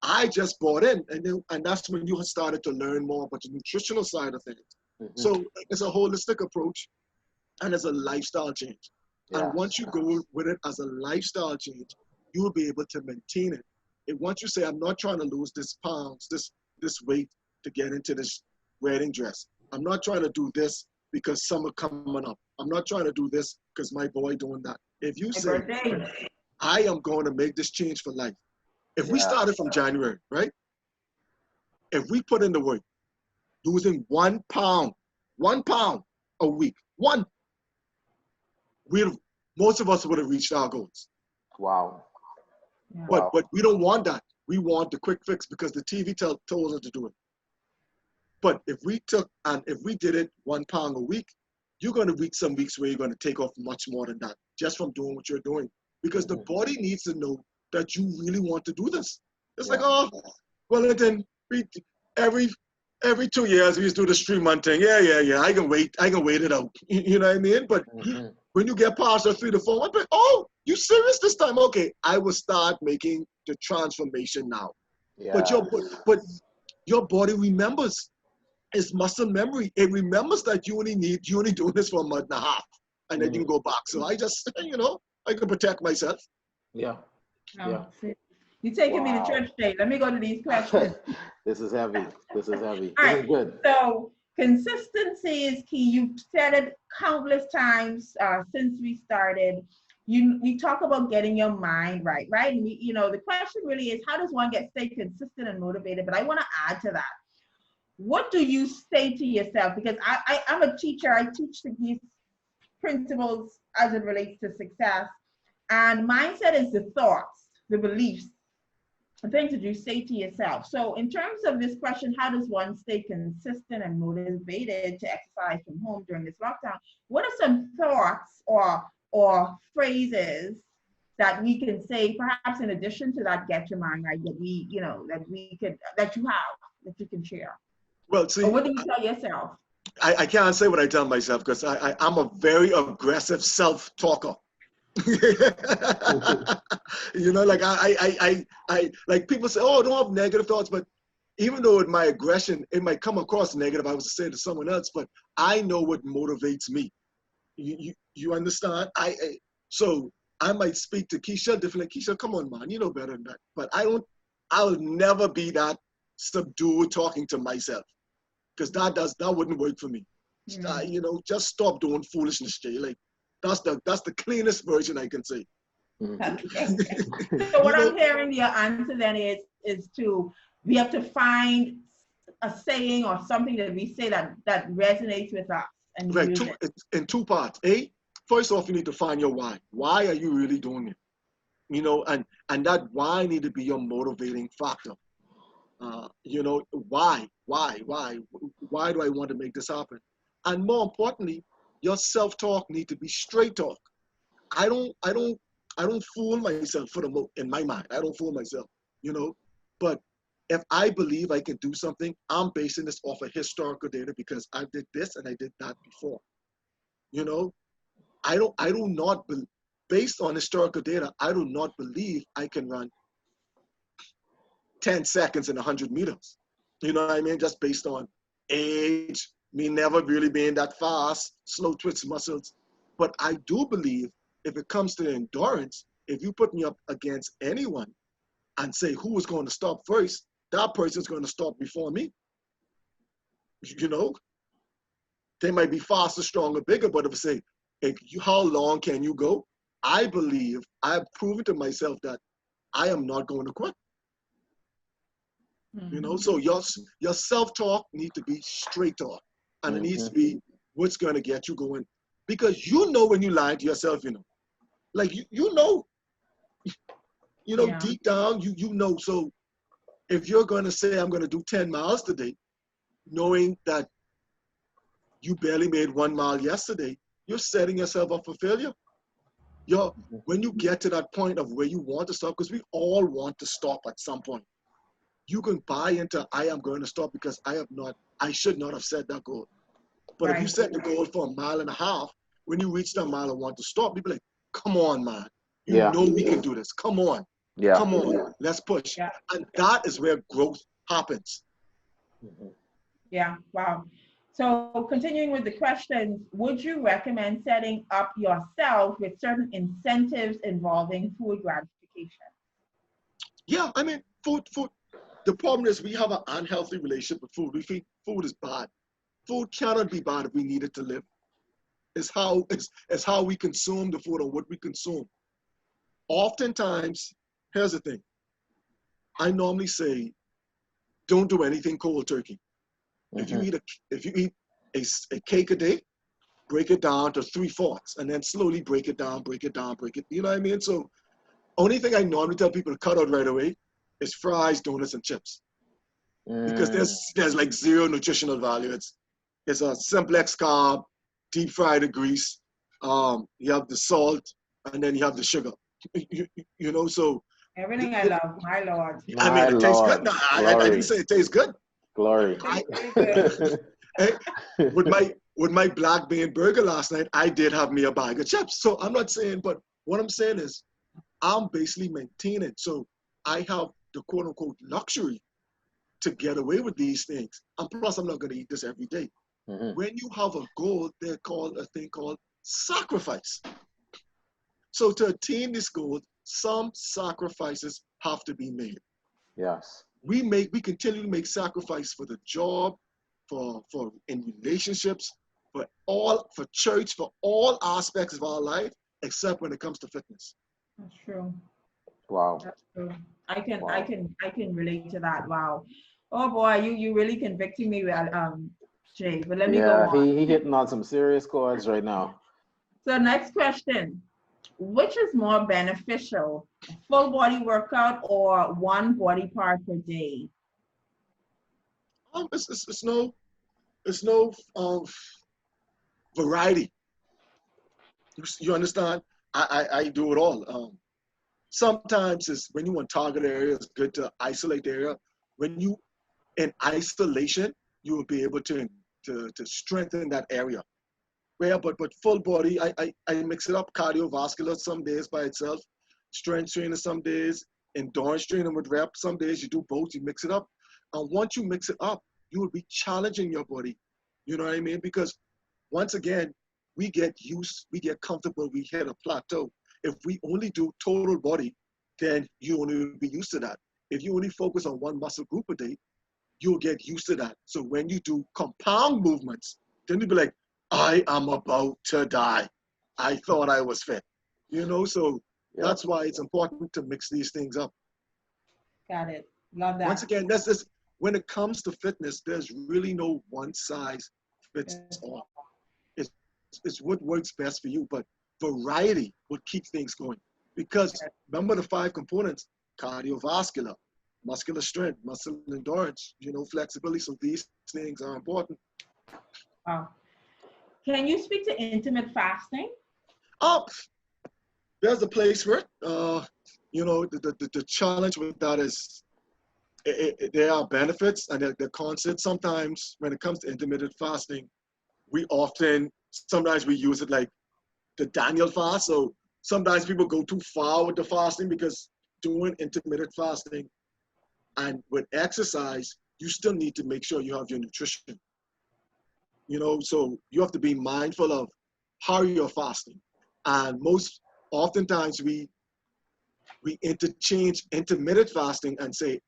I just bought in, and that's when you started to learn more about the nutritional side of things. So it's a holistic approach, and it's a lifestyle change. And once you go with it as a lifestyle change, you will be able to maintain it. And once you say, I'm not trying to lose this pounds, this weight to get into this wedding dress. I'm not trying to do this because summer coming up. I'm not trying to do this because my boy doing that. If you say, I am going to make this change for life. If we started from January, right? If we put in the work, losing 1 pound a week, most of us would have reached our goals. Wow. But we don't want that. We want the quick fix because the TV told us to do it. But if we did it 1 pound a week, you're going to reach some weeks where you're going to take off much more than that just from doing what you're doing. Because the body needs to know that you really want to do this. It's like, oh, well, then every 2 years we used to do the 3-month thing. Yeah. I can wait it out. You know what I mean? But when you get past the 3 to 4 months, oh, you serious this time? Okay, I will start making the transformation now. Yeah. But your body remembers. It's muscle memory. It remembers that you only doing this for a month and a half, and then you can go back. So I just, I can protect myself. Yeah. You're taking me to church today. Let me go to these questions. This is heavy. All This right. is good. So consistency is key. You've said it countless times since we started. You talk about getting your mind right? And the question really is, how does one stay consistent and motivated? But I want to add to that. What do you say to yourself? Because I'm a teacher. I teach these principles as it relates to success. And mindset is the thoughts, the beliefs, the things that you say to yourself. So in terms of this question, how does one stay consistent and motivated to exercise from home during this lockdown? What are some thoughts or phrases that we can say, perhaps in addition to that get your mind right, that you can share? Well, see, or what do you tell yourself? I can't say what I tell myself because I'm a very aggressive self-talker. Like I like people say, oh, don't have negative thoughts, but even though my aggression, it might come across negative, I was to say to someone else, but I know what motivates me. You understand? So I might speak to Keisha differently. Keisha, come on, man, you know better than that. But I'll never be that subdued talking to myself because that wouldn't work for me. Just stop doing foolishness, Jay. Like that's the cleanest version I can say. So what I'm hearing your answer then is we have to find a saying or something that we say that resonates with us. And right, in 2 parts. First off, you need to find your why. Why are you really doing it? And that why need to be your motivating factor. Why do I want to make this happen? And more importantly, your self-talk need to be straight talk. I don't fool myself in my mind. I don't fool myself, but if I believe I can do something, I'm basing this off of historical data because I did this and I did that before. I do not based on historical data, I do not believe I can run 10 seconds in 100 meters. You know what I mean? Just based on age, me never really being that fast, slow twitch muscles. But I do believe if it comes to endurance, if you put me up against anyone and say who is going to stop first, that person's going to stop before me. You know, they might be faster, stronger, bigger, but if I say, how long can you go? I believe I've proven to myself that I am not going to quit. You know, so your self-talk needs to be straight talk, and it needs to be what's going to get you going, because you know when you lie to yourself, you know, like you know, deep down you know. So if you're going to say I'm going to do 10 miles today, knowing that you barely made 1 mile yesterday, you're setting yourself up for failure. When you get to that point of where you want to stop, because we all want to stop at some point, you can buy into I am going to stop because I should not have set that goal. But if you set the goal for 1.5 miles, when you reach that mile and want to stop, people are like, come on, man. You know we can do this. Come on. Yeah. Come on. Let's push. Yeah. And that is where growth happens. Yeah, wow. So continuing with the questions, would you recommend setting up yourself with certain incentives involving food gratification? Yeah, I mean, food. The problem is we have an unhealthy relationship with food. We think food is bad. Food cannot be bad if we need it to live. It's how we consume the food or what we consume. Oftentimes, here's the thing. I normally say, don't do anything cold turkey. If you eat a cake a day, break it down to 3/4, and then slowly break it down. You know what I mean? So, only thing I normally tell people to cut out right away is fries, donuts, and chips, because there's like zero nutritional value. It's a simplex carb, deep fried grease. You have the salt, and then you have the sugar. You know, so everything I love, my lord. I mean, it tastes good. No, I didn't say it tastes good. Glory. With my black bean burger last night, I did have me a bag of chips. So I'm not saying, but what I'm saying is, I'm basically maintaining. So I have the quote unquote luxury to get away with these things. And plus, I'm not going to eat this every day. When you have a goal, they're called a thing called sacrifice. So to attain this goal, some sacrifices have to be made. Yes. We continue to make sacrifice for the job, for in relationships, for church, for all aspects of our life, except when it comes to fitness. That's true. Wow. That's true. I can relate to that. Wow. Oh boy, you really convicting me, Jay. But let me go on. He hitting on some serious chords right now. So next question. Which is more beneficial, full body workout or one body part per day? It's no variety. You understand? I do it all. Sometimes it's when you want target area, it's good to isolate the area. When you in isolation, you will be able to strengthen that area. Yeah, but full body, I mix it up. Cardiovascular some days by itself, strength training some days, endurance training with reps some days. You do both, you mix it up. And once you mix it up, you will be challenging your body. You know what I mean? Because once again, we get used, we get comfortable, we hit a plateau. If we only do total body, then you only be used to that. If you only focus on one muscle group a day, you'll get used to that. So when you do compound movements, then you'll be like, I am about to die. I thought I was fit. You know, so that's why it's important to mix these things up. Got it. Love that. Once again, when it comes to fitness, there's really no one size fits all. It's what works best for you, but variety will keep things going. Because remember the 5 components: cardiovascular, muscular strength, muscle endurance, flexibility. So these things are important. Wow. Can you speak to intermittent fasting? There's a place for it. The challenge with that is there are benefits and the concept. Sometimes when it comes to intermittent fasting, sometimes we use it like the Daniel fast. So sometimes people go too far with the fasting because doing intermittent fasting and with exercise, you still need to make sure you have your nutrition. You know, so you have to be mindful of how you're fasting. And most oftentimes we interchange intermittent fasting and say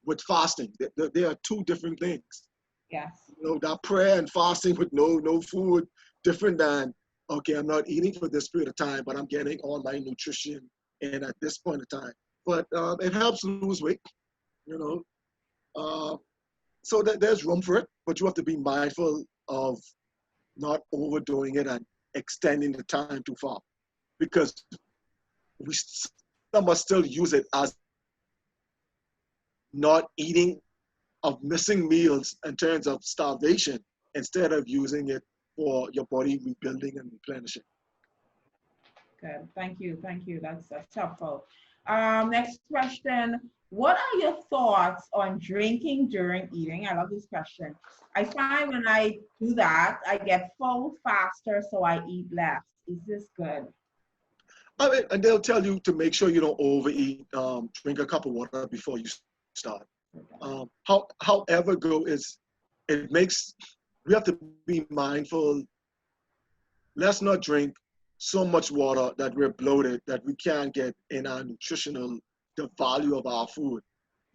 with fasting. They are two different things. Yes. You know, that prayer and fasting with no food, different than, okay, I'm not eating for this period of time, but I'm getting all my nutrition in at this point in time. But it helps lose weight, you know. So that there's room for it, but you have to be mindful of not overdoing it and extending the time too far, because some must still use it as not eating, of missing meals in terms of starvation, instead of using it for your body rebuilding and replenishing. Good. Thank you. Thank you. That's helpful. Next question. What are your thoughts on drinking during eating? I love this question. I find when I do that, I get full faster, so I eat less. Is this good? I mean, and they'll tell you to make sure you don't overeat. Drink a cup of water before you start. However, we have to be mindful. Let's not drink so much water that we're bloated, that we can't get in our the value of our food.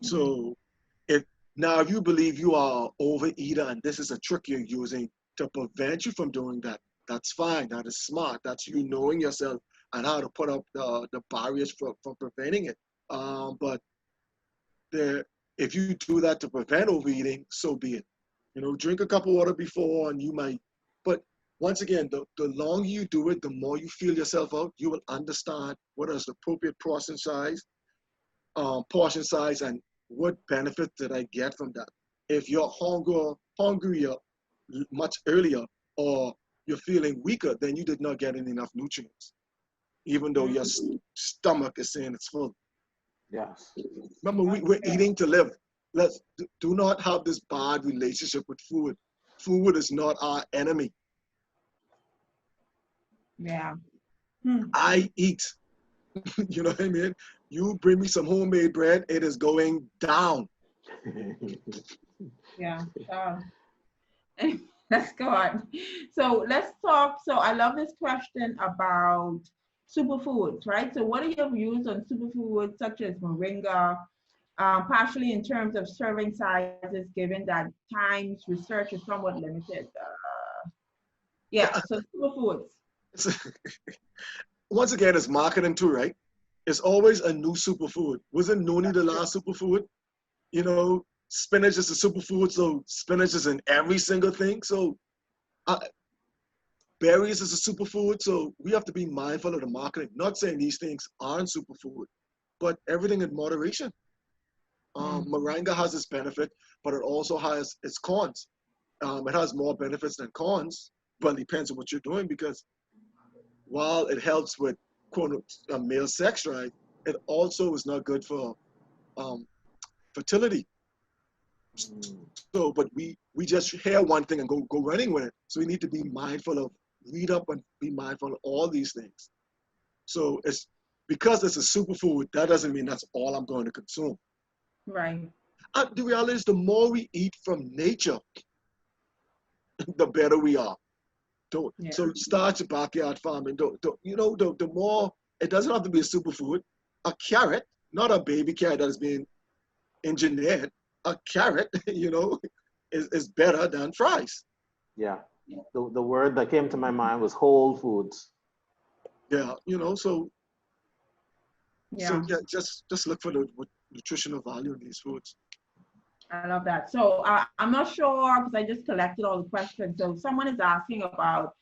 So if you believe you are overeater and this is a trick you're using to prevent you from doing that, that's fine. That is smart. That's you knowing yourself and how to put up the barriers for preventing it. But if you do that to prevent overeating, so be it. You know, drink a cup of water before and you might, but once again, the longer you do it, the more you feel yourself out, you will understand what is the appropriate portion size, and what benefit did I get from that. If you're hungrier much earlier, or you're feeling weaker, then you did not get enough nutrients, even though your stomach is saying it's full. Yes. Remember, we're eating to live. Let's do not have this bad relationship with food. Food is not our enemy. Yeah. I eat. You know what I mean? You bring me some homemade bread, it is going down. Yeah. Let's go on. So let's talk. So I love this question about superfoods, right? So what are your views on superfoods such as moringa, partially in terms of serving sizes, given that times research is somewhat limited? So superfoods. Once again, it's marketing too, right? It's always a new superfood. Wasn't noni the last superfood? You know, spinach is a superfood, so spinach is in every single thing. So berries is a superfood, so we have to be mindful of the marketing. Not saying these things aren't superfood, but everything in moderation. Moringa has its benefit, but it also has its cons. It has more benefits than cons, but it depends on what you're doing, because while it helps with quote male sex drive, it also is not good for fertility. So, but we just hear one thing and go running with it. So we need to be mindful of, read up and be mindful of all these things. So it's because it's a superfood, that doesn't mean that's all I'm going to consume. Right. The reality is, the more we eat from nature, the better we are. So start your backyard farming. The more, it doesn't have to be a superfood. A carrot, not a baby carrot that is being engineered. A carrot, is better than fries. Yeah. The word that came to my mind was whole foods. Yeah, so just look for the nutritional value in these foods. I love that. So I'm not sure, because I just collected all the questions. So someone is asking about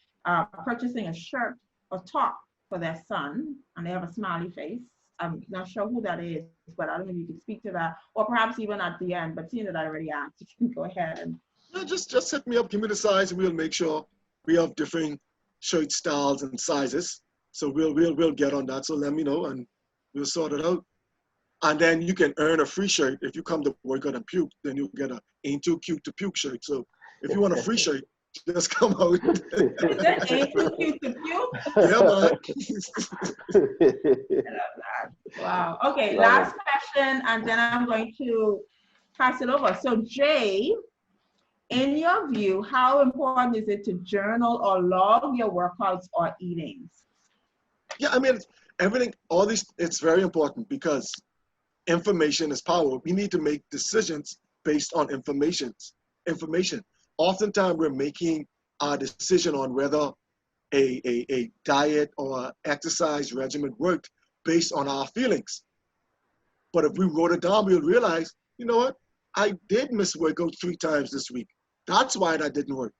purchasing a shirt or top for their son, and they have a smiley face. I'm not sure who that is, but I don't know if you can speak to that, or perhaps even at the end. But seeing that I already asked, you can go ahead and. Yeah, just hit me up, give me the size, and we'll make sure we have different shirt styles and sizes. So we'll get on that. So let me know, and we'll sort it out. And then you can earn a free shirt. If you come to work out and puke, then you'll get a ain't too cute to puke shirt. So if you want a free shirt, just come out. Is it ain't too cute to cute? Yeah, man. I love that. Wow. Okay, Love last question, and then I'm going to pass it over. So, Jay, in your view, how important is it to journal or log your workouts or eatings? Yeah, I mean, everything, all these, it's very important because information is power. We need to make decisions based on information. Oftentimes, we're making our decision on whether a diet or exercise regimen worked based on our feelings. But if we wrote it down, we'll realize, you know what? I did miss workout 3 times this week. That's why that didn't work.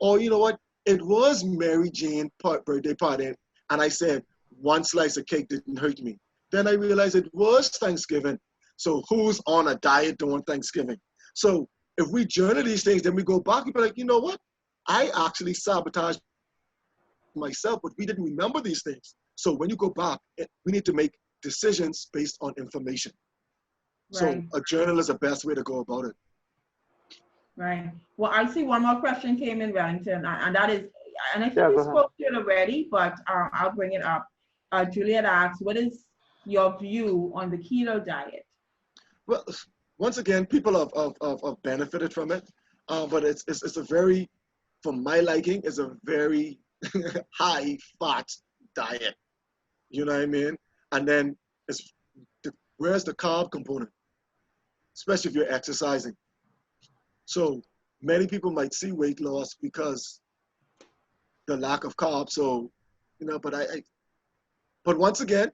Or you know what? It was Mary Jane's birthday party, and I said, 1 slice of cake didn't hurt me. Then I realized it was Thanksgiving. So who's on a diet during Thanksgiving? So if we journal these things, then we go back and be like, you know what? I actually sabotaged myself, but we didn't remember these things. So when you go back, we need to make decisions based on information. Right. So a journal is the best way to go about it. Right. Well, I see one more question came in, Wellington, and that is, and I think Yeah, we go ahead. spoke to it already, but I'll bring it up. Juliet asks, what is your view on the keto diet? Well, once again, people have benefited from it, but it's a very, for my liking, it's a very high fat diet. You know what I mean? And then where's the carb component? Especially if you're exercising. So many people might see weight loss because the lack of carbs. So, you know, but once again,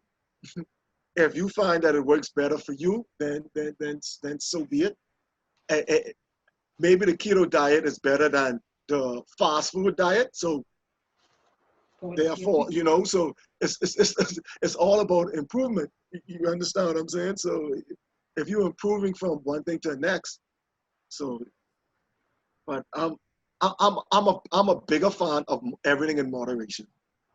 if you find that it works better for you, then so be it. Maybe the keto diet is better than the fast food diet. So therefore, you know, so it's all about improvement. You understand what I'm saying? So if you're improving from one thing to the next, so, but I'm a bigger fan of everything in moderation.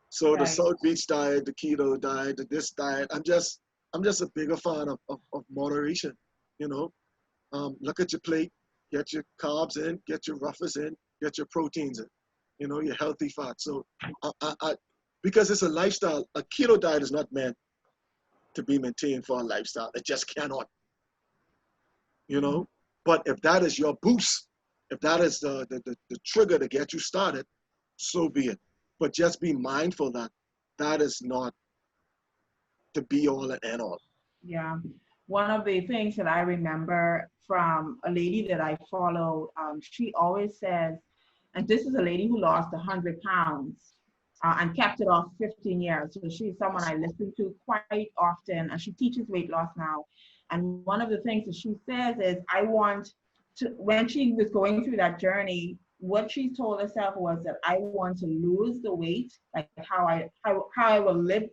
So Right. the South Beach diet, the keto diet, this diet, I'm just a bigger fan of moderation. You know, look at your plate, get your carbs in, get your roughers in, get your proteins in. You know, your healthy fats. So because it's a lifestyle, a keto diet is not meant to be maintained for a lifestyle. It just cannot. You know, but if that is your boost, if that is the trigger to get you started, so be it. But just be mindful that that is not the be all and end all. Yeah. One of the things that I remember from a lady that I follow, she always says, and this is a lady who lost 100 pounds and kept it off 15 years. So she's someone I listen to quite often, and she teaches weight loss now. And one of the things that she says is, I want to, when she was going through that journey, what she told herself was that I want to lose the weight, like how I will live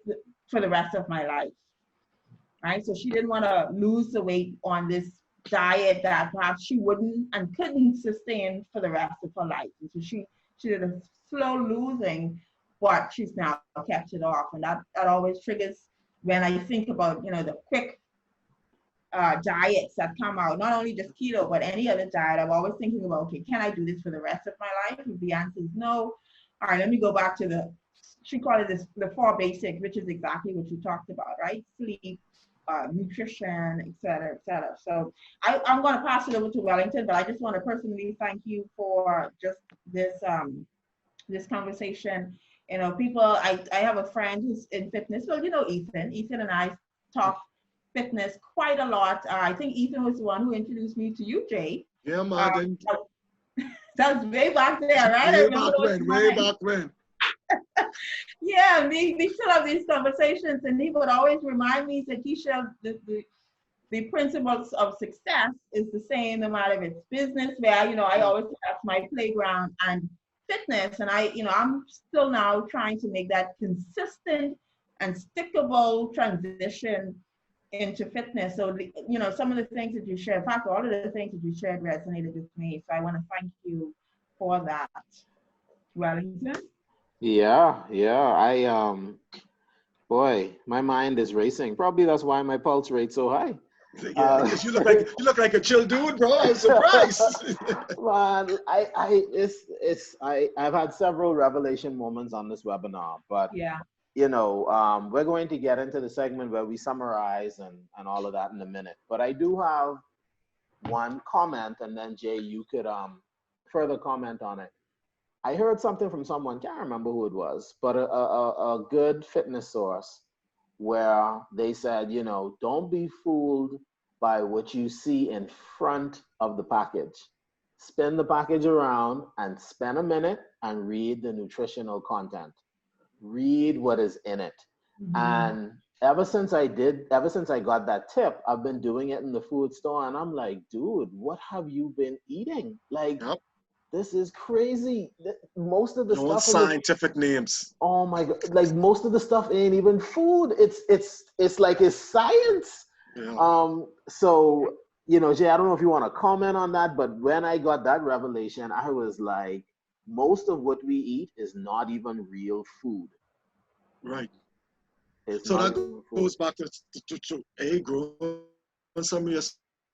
for the rest of my life. Right? So she didn't want to lose the weight on this diet that perhaps she wouldn't and couldn't sustain for the rest of her life. And so she did a slow losing, but she's now kept it off. And that always triggers when I think about, you know, the quick diets that come out, not only just keto, but any other diet. I'm always thinking about, okay, can I do this for the rest of my life? If the answer is no, all right, let me go back to she called it this, the 4 basics, which is exactly what you talked about, right? Sleep, nutrition, et cetera, et cetera. So I'm going to pass it over to Wellington, but I just want to personally thank you for just this this conversation. You know, people, I have a friend who's in fitness. Well, you know, Ethan and I talk fitness quite a lot. I think Ethan was the one who introduced me to you, Jay. Yeah, man. That was way back there, right? Way back when. Yeah, we still have these conversations, and he would always remind me that Keisha, the principles of success is the same no matter if it's business, where, you know, I always say that's my playground, and fitness. And I'm still now trying to make that consistent and stickable transition into fitness. So, you know, some of the things that you shared, in fact, all of the things that you shared resonated with me. So I want to thank you for that. Wellington? Yeah. Boy, my mind is racing. Probably that's why my pulse rate's so high. Yeah, because you look like a chill dude, bro. I'm surprised. Man, I've had several revelation moments on this webinar, but Yeah. we're going to get into the segment where we summarize and all of that in a minute. But I do have one comment, and then Jay, you could further comment on it. I heard something from someone, can't remember who it was, but a good fitness source where they said, don't be fooled by what you see in front of the package. Spin the package around and spend a minute and read the nutritional content. Read what is in it. Mm-hmm. And ever since I got that tip, I've been doing it in the food store, and I'm like, dude, what have you been eating? Like, Yep. this is crazy. Most of the No stuff scientific names. Oh my God! Like, most of the stuff ain't even food. It's like it's science. Yeah. So Jay, I don't know if you want to comment on that, but when I got that revelation, I was like, most of what we eat is not even real food. Right. It's So not that even food. goes back to A, growing some of your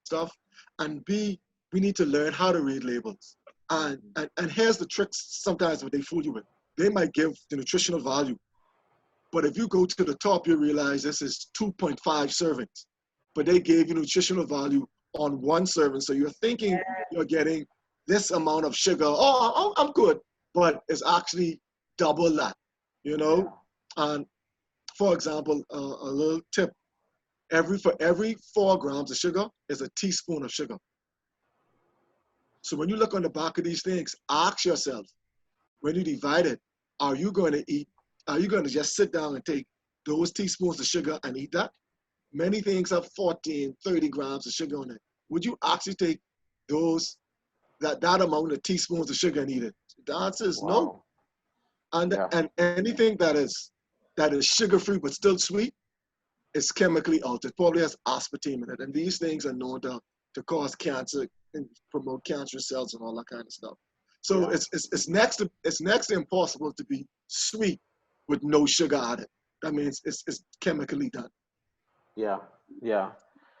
stuff, and B, we need to learn how to read labels. And here's the tricks sometimes what they fool you with. They might give the nutritional value, but if you go to the top, you realize this is 2.5 servings, but they gave you nutritional value on one serving. So you're thinking you're getting this amount of sugar. Oh, I'm good, but it's actually double that, And for example, a little tip, for every 4 grams of sugar is a teaspoon of sugar. So when you look on the back of these things, ask yourself, when you divide it, are you going to just sit down and take those teaspoons of sugar and eat that? Many things have 14, 30 grams of sugar on it. Would you actually take that amount of teaspoons of sugar and eat it? The answer is no. And anything that is sugar-free but still sweet is chemically altered. Probably has aspartame in it. And these things are known to cause cancer and promote cancerous cells and all that kind of stuff. So it's next to impossible to be sweet with no sugar added. That means it's chemically done. Yeah.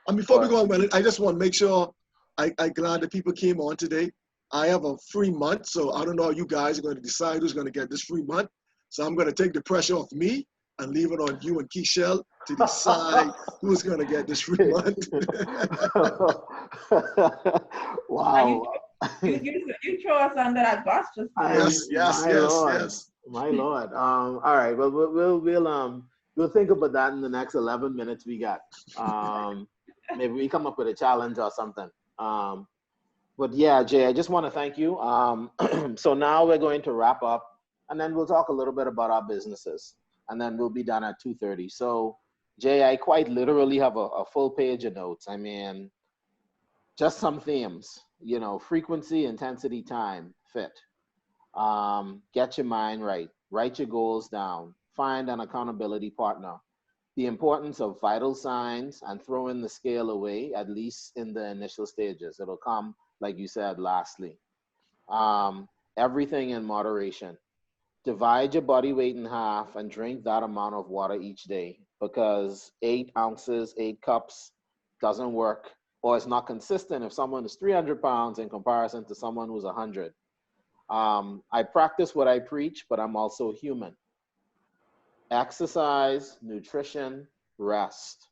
And before we go on, I just want to make sure I'm glad that people came on today. I have a free month, so I don't know how you guys are going to decide who's going to get this free month. So I'm going to take the pressure off me and leave it on you and Keishel to decide who's going to get this free month. Wow. You throw us under that bus just Yes. My Lord. All right. Well, we'll think about that in the next 11 minutes we got. Maybe we come up with a challenge or something. But yeah, Jay, I just want to thank you. So now we're going to wrap up, and then we'll talk a little bit about our businesses, and then we'll be done at 2:30. So Jay, I quite literally have a full page of notes. I mean, just some themes, frequency, intensity, time, fit. Get your mind right. Write your goals down. Find an accountability partner. The importance of vital signs, and throw in the scale away, at least in the initial stages. It'll come, like you said, lastly. Everything in moderation. Divide your body weight in half and drink that amount of water each day, because 8 ounces, 8 cups doesn't work, or it's not consistent if someone is 300 pounds in comparison to someone who's 100. I practice what I preach, but I'm also human. Exercise, nutrition, rest.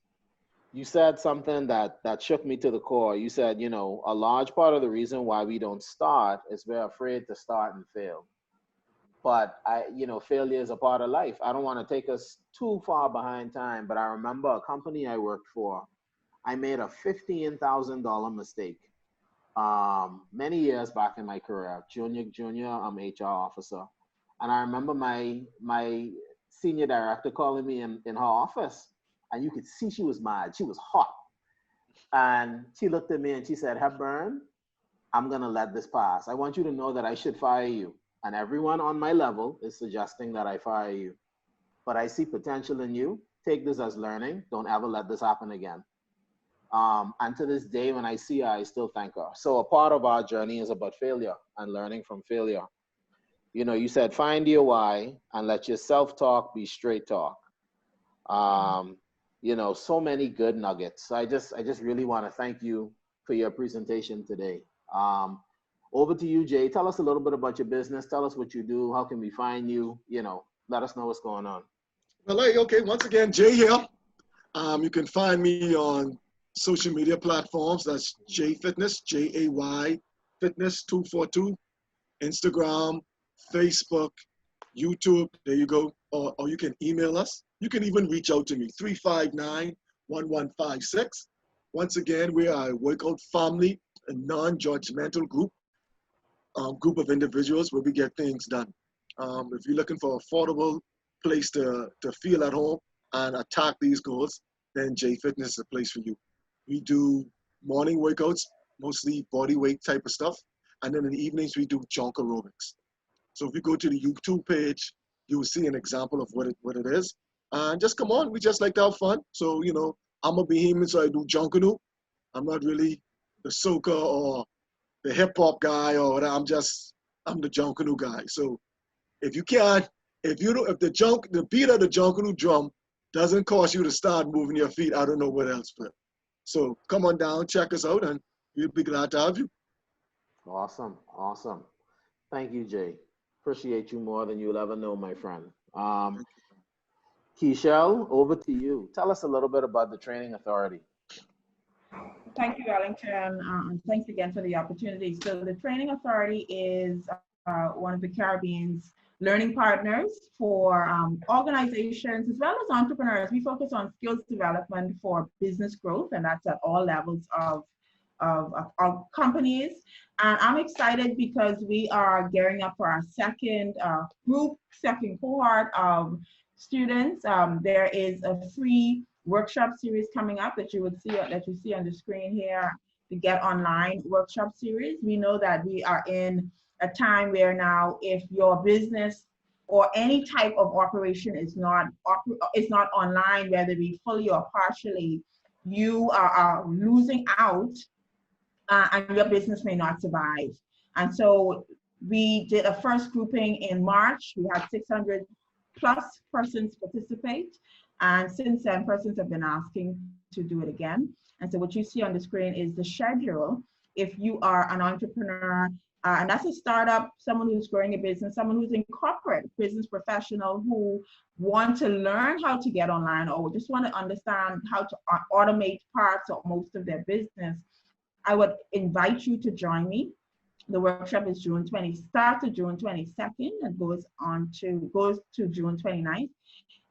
You said something that shook me to the core. You said, a large part of the reason why we don't start is we're afraid to start and fail. But failure is a part of life. I don't want to take us too far behind time, but I remember a company I worked for. I made a $15,000 mistake many years back in my career, junior HR officer. And I remember my senior director calling me in her office, and you could see she was mad. She was hot. And she looked at me and she said, Hepburn, I'm going to let this pass. I want you to know that I should fire you. And everyone on my level is suggesting that I fire you. But I see potential in you. Take this as learning. Don't ever let this happen again. And to this day, when I see her, I still thank her. So a part of our journey is about failure and learning from failure. You said, find your why and let your self-talk be straight talk. so many good nuggets. So I just really want to thank you for your presentation today. Um, Over to you, Jay. Tell us a little bit about your business. Tell us what you do. How can we find you? Let us know what's going on. Well, hey, okay, once again, Jay here. You can find me on social media platforms. That's J Fitness, JAY Fitness 242, Instagram, Facebook, YouTube. There you go. Or you can email us. You can even reach out to me, 359-1156. Once again, we are a workout family, a non-judgmental group of individuals where we get things done. If you're looking for affordable place to feel at home and attack these goals, then J Fitness is a place for you. We do morning workouts, mostly body weight type of stuff. And then in the evenings, we do junk aerobics. So if you go to the YouTube page, you will see an example of what it is. And just come on, we just like to have fun. So, I'm a behemoth, so I do junkanoo. I'm not really the soca or the hip hop guy or whatever. I'm the junkanoo guy. So if you can't, if the beat of the junkanoo drum doesn't cause you to start moving your feet, I don't know what else will. So come on down, check us out, and we'll be glad to have you. Awesome. Awesome. Thank you, Jay. Appreciate you more than you'll ever know, my friend. Keishel, over to you. Tell us a little bit about the Training Authority. Thank you, Wellington. Thanks again for the opportunity. So the Training Authority is one of the Caribbean's learning partners for organizations as well as entrepreneurs. We focus on skills development for business growth, and that's at all levels of companies. And I'm excited because we are gearing up for our second cohort of students. There is a free workshop series coming up that you see on the screen here, the Get Online workshop series. We know that we are in a time where now if your business or any type of operation is not online, whether it be fully or partially, you are losing out and your business may not survive. And so we did a first grouping in March. We had 600 plus persons participate. And since then, persons have been asking to do it again. And so what you see on the screen is the schedule. If you are an entrepreneur, and that's a startup, someone who's growing a business, someone who's in corporate, business professional who want to learn how to get online or just want to understand how to automate parts or most of their business, I would invite you to join me. The workshop is starts June 22nd and goes to June 29th.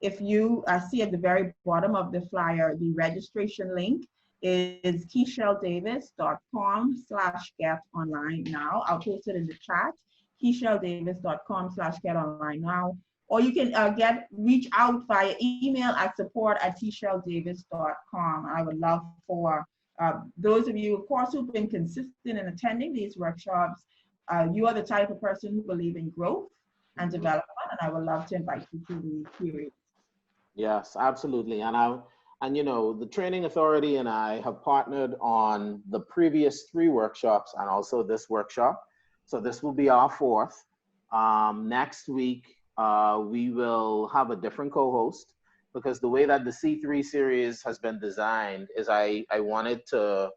If you see at the very bottom of the flyer, the registration link is keisheldavis.com/get-online now. I'll post it in the chat, keisheldavis.com/get-online now. Or you can reach out via email at support@keisheldavis.com. I would love for those of you, of course, who've been consistent in attending these workshops. You are the type of person who believe in growth and development, and I would love to invite you to the series. Yes, absolutely. And the Training Authority and I have partnered on the previous 3 workshops and also this workshop. So this will be our 4th. Next week, we will have a different co-host because the way that the C3 series has been designed is I wanted to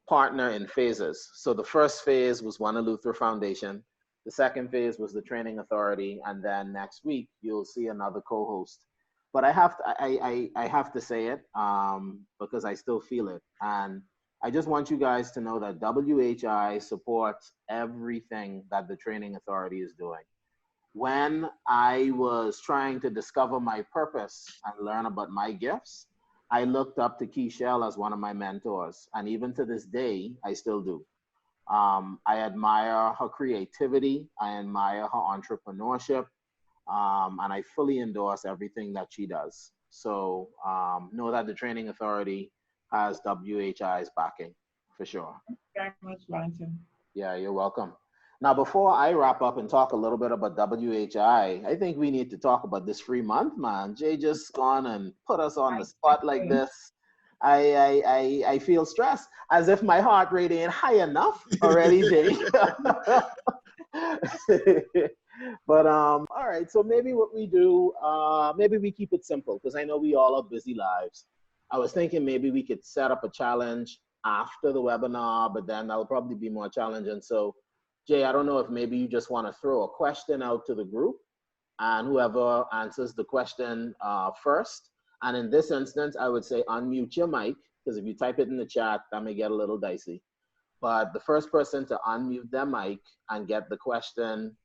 partner in phases. So the first phase was Juana Luther Foundation. The second phase was the Training Authority. And then next week, you'll see another co-host. But I have to say it because I still feel it. And I just want you guys to know that WHI supports everything that the Training Authority is doing. When I was trying to discover my purpose and learn about my gifts, I looked up to Keishel as one of my mentors. And even to this day, I still do. I admire her creativity. I admire her entrepreneurship. And I fully endorse everything that she does. So know that the Training Authority has WHI's backing for sure. Thank you very much, Wellington. Yeah, you're welcome. Now, before I wrap up and talk a little bit about WHI, I think we need to talk about this free month, man. Jay just gone and put us on the spot like this. I feel stressed, as if my heart rate ain't high enough already, Jay. But all right, so maybe what we do, maybe we keep it simple because I know we all have busy lives. I was thinking maybe we could set up a challenge after the webinar, but then that'll probably be more challenging. So Jay, I don't know if maybe you just want to throw a question out to the group, and whoever answers the question first. And in this instance, I would say unmute your mic, because if you type it in the chat, that may get a little dicey. But the first person to unmute their mic and get the question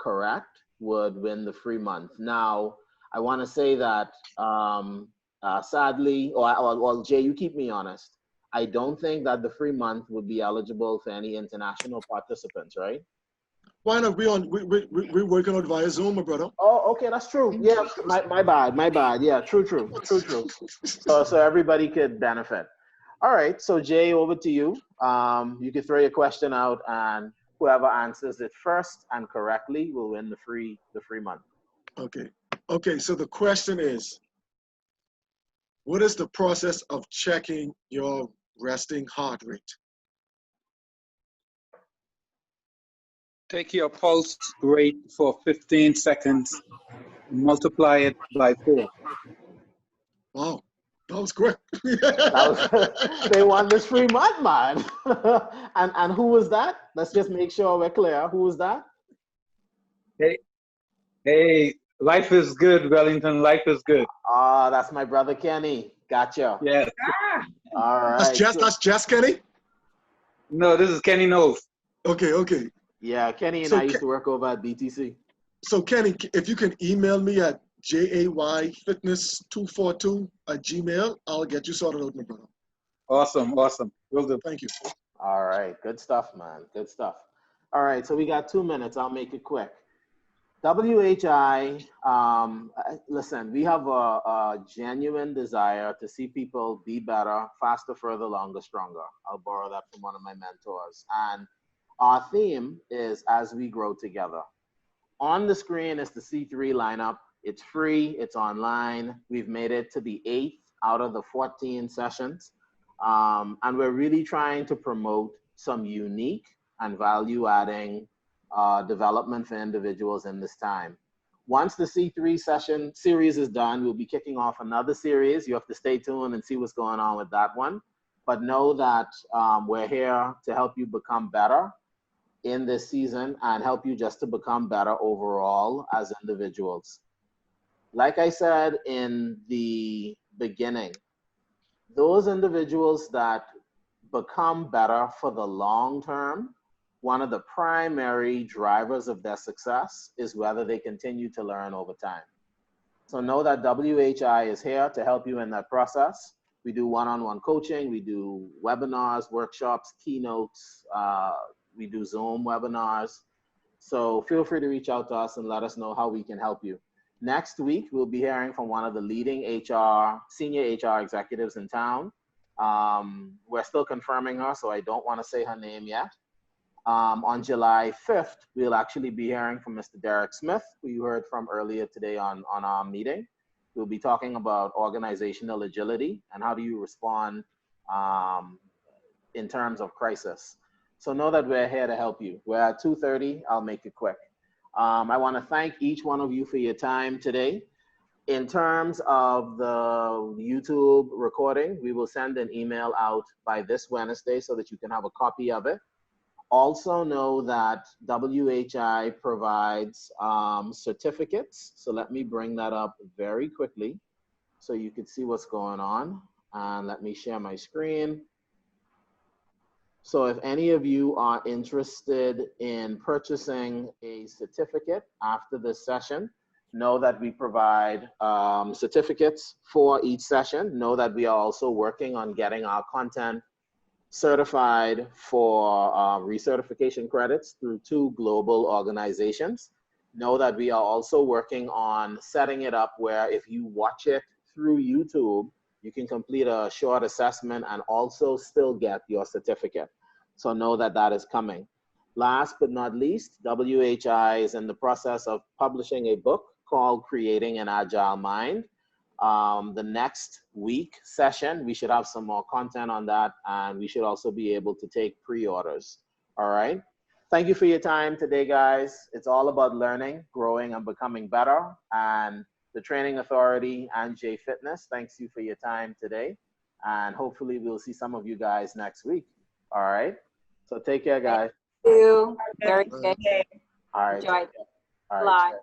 correct would win the free month. Now, I want to say that sadly, well, Jay, you keep me honest. I don't think that the free month would be eligible for any international participants, right? Why not? We're working on via Zoom, my brother. Oh, okay, that's true. Yeah, my bad. Yeah, true. So everybody could benefit. All right, so Jay, over to you. You can throw your question out, and whoever answers it first and correctly will win the free month. Okay. So the question is, what is the process of checking your resting heart rate? Take your pulse rate for 15 seconds, multiply it by 4. Wow, that was quick. They won this free month, man. and who was that? Let's just make sure we're clear. Who was that? Hey, life is good, Wellington. Life is good. Ah, that's my brother Kenny. Gotcha. Yeah. All right. That's Jess, Kenny? No, this is Kenny Knowles. Okay. Yeah, Kenny and I used to work over at BTC. So Kenny, if you can email me at jayfitness242@gmail, I'll get you sorted out, my brother. Awesome. Will do. Thank you. All right, good stuff, man. Good stuff. All right, so we got 2 minutes. I'll make it quick. WHI, listen, we have a genuine desire to see people be better, faster, further, longer, stronger. I'll borrow that from one of my mentors. And our theme is as we grow together. On the screen is the C3 lineup. It's free, it's online. We've made it to the 8th out of the 14 sessions. And we're really trying to promote some unique and value-adding development for individuals in this time. Once the C3 session series is done, we'll be kicking off another series. You have to stay tuned and see what's going on with that one. But know that we're here to help you become better in this season and help you just to become better overall as individuals. Like I said in the beginning, those individuals that become better for the long term, one of the primary drivers of their success is whether they continue to learn over time. So know that WHI is here to help you in that process. We do one-on-one coaching, we do webinars, workshops, keynotes, we do Zoom webinars. So feel free to reach out to us and let us know how we can help you. Next week, we'll be hearing from one of the leading senior HR executives in town. We're still confirming her, so I don't want to say her name yet. On July 5th, we'll actually be hearing from Mr. Derek Smith, who you heard from earlier today on our meeting. We'll be talking about organizational agility and how do you respond in terms of crisis. So know that we're here to help you. We're at 2:30. I'll make it quick. I want to thank each one of you for your time today. In terms of the YouTube recording, we will send an email out by this Wednesday so that you can have a copy of it. Also know that WHI provides certificates. So let me bring that up very quickly so you can see what's going on. And let me share my screen. So if any of you are interested in purchasing a certificate after this session, know that we provide certificates for each session. Know that we are also working on getting our content certified for recertification credits through 2 global organizations. Know that we are also working on setting it up where if you watch it through YouTube, you can complete a short assessment and also still get your certificate. So know that that is coming. Last but not least, WHI is in the process of publishing a book called Creating an Agile Mind. The next week session, we should have some more content on that, and we should also be able to take pre-orders. All right. Thank you for your time today, guys. It's all about learning, growing, and becoming better. And the Training Authority, and J Fitness. Thanks you for your time today. And hopefully we'll see some of you guys next week. All right. So take care, guys. Thank you. Very Uh, good. Okay. All right. Enjoy. All right. Bye.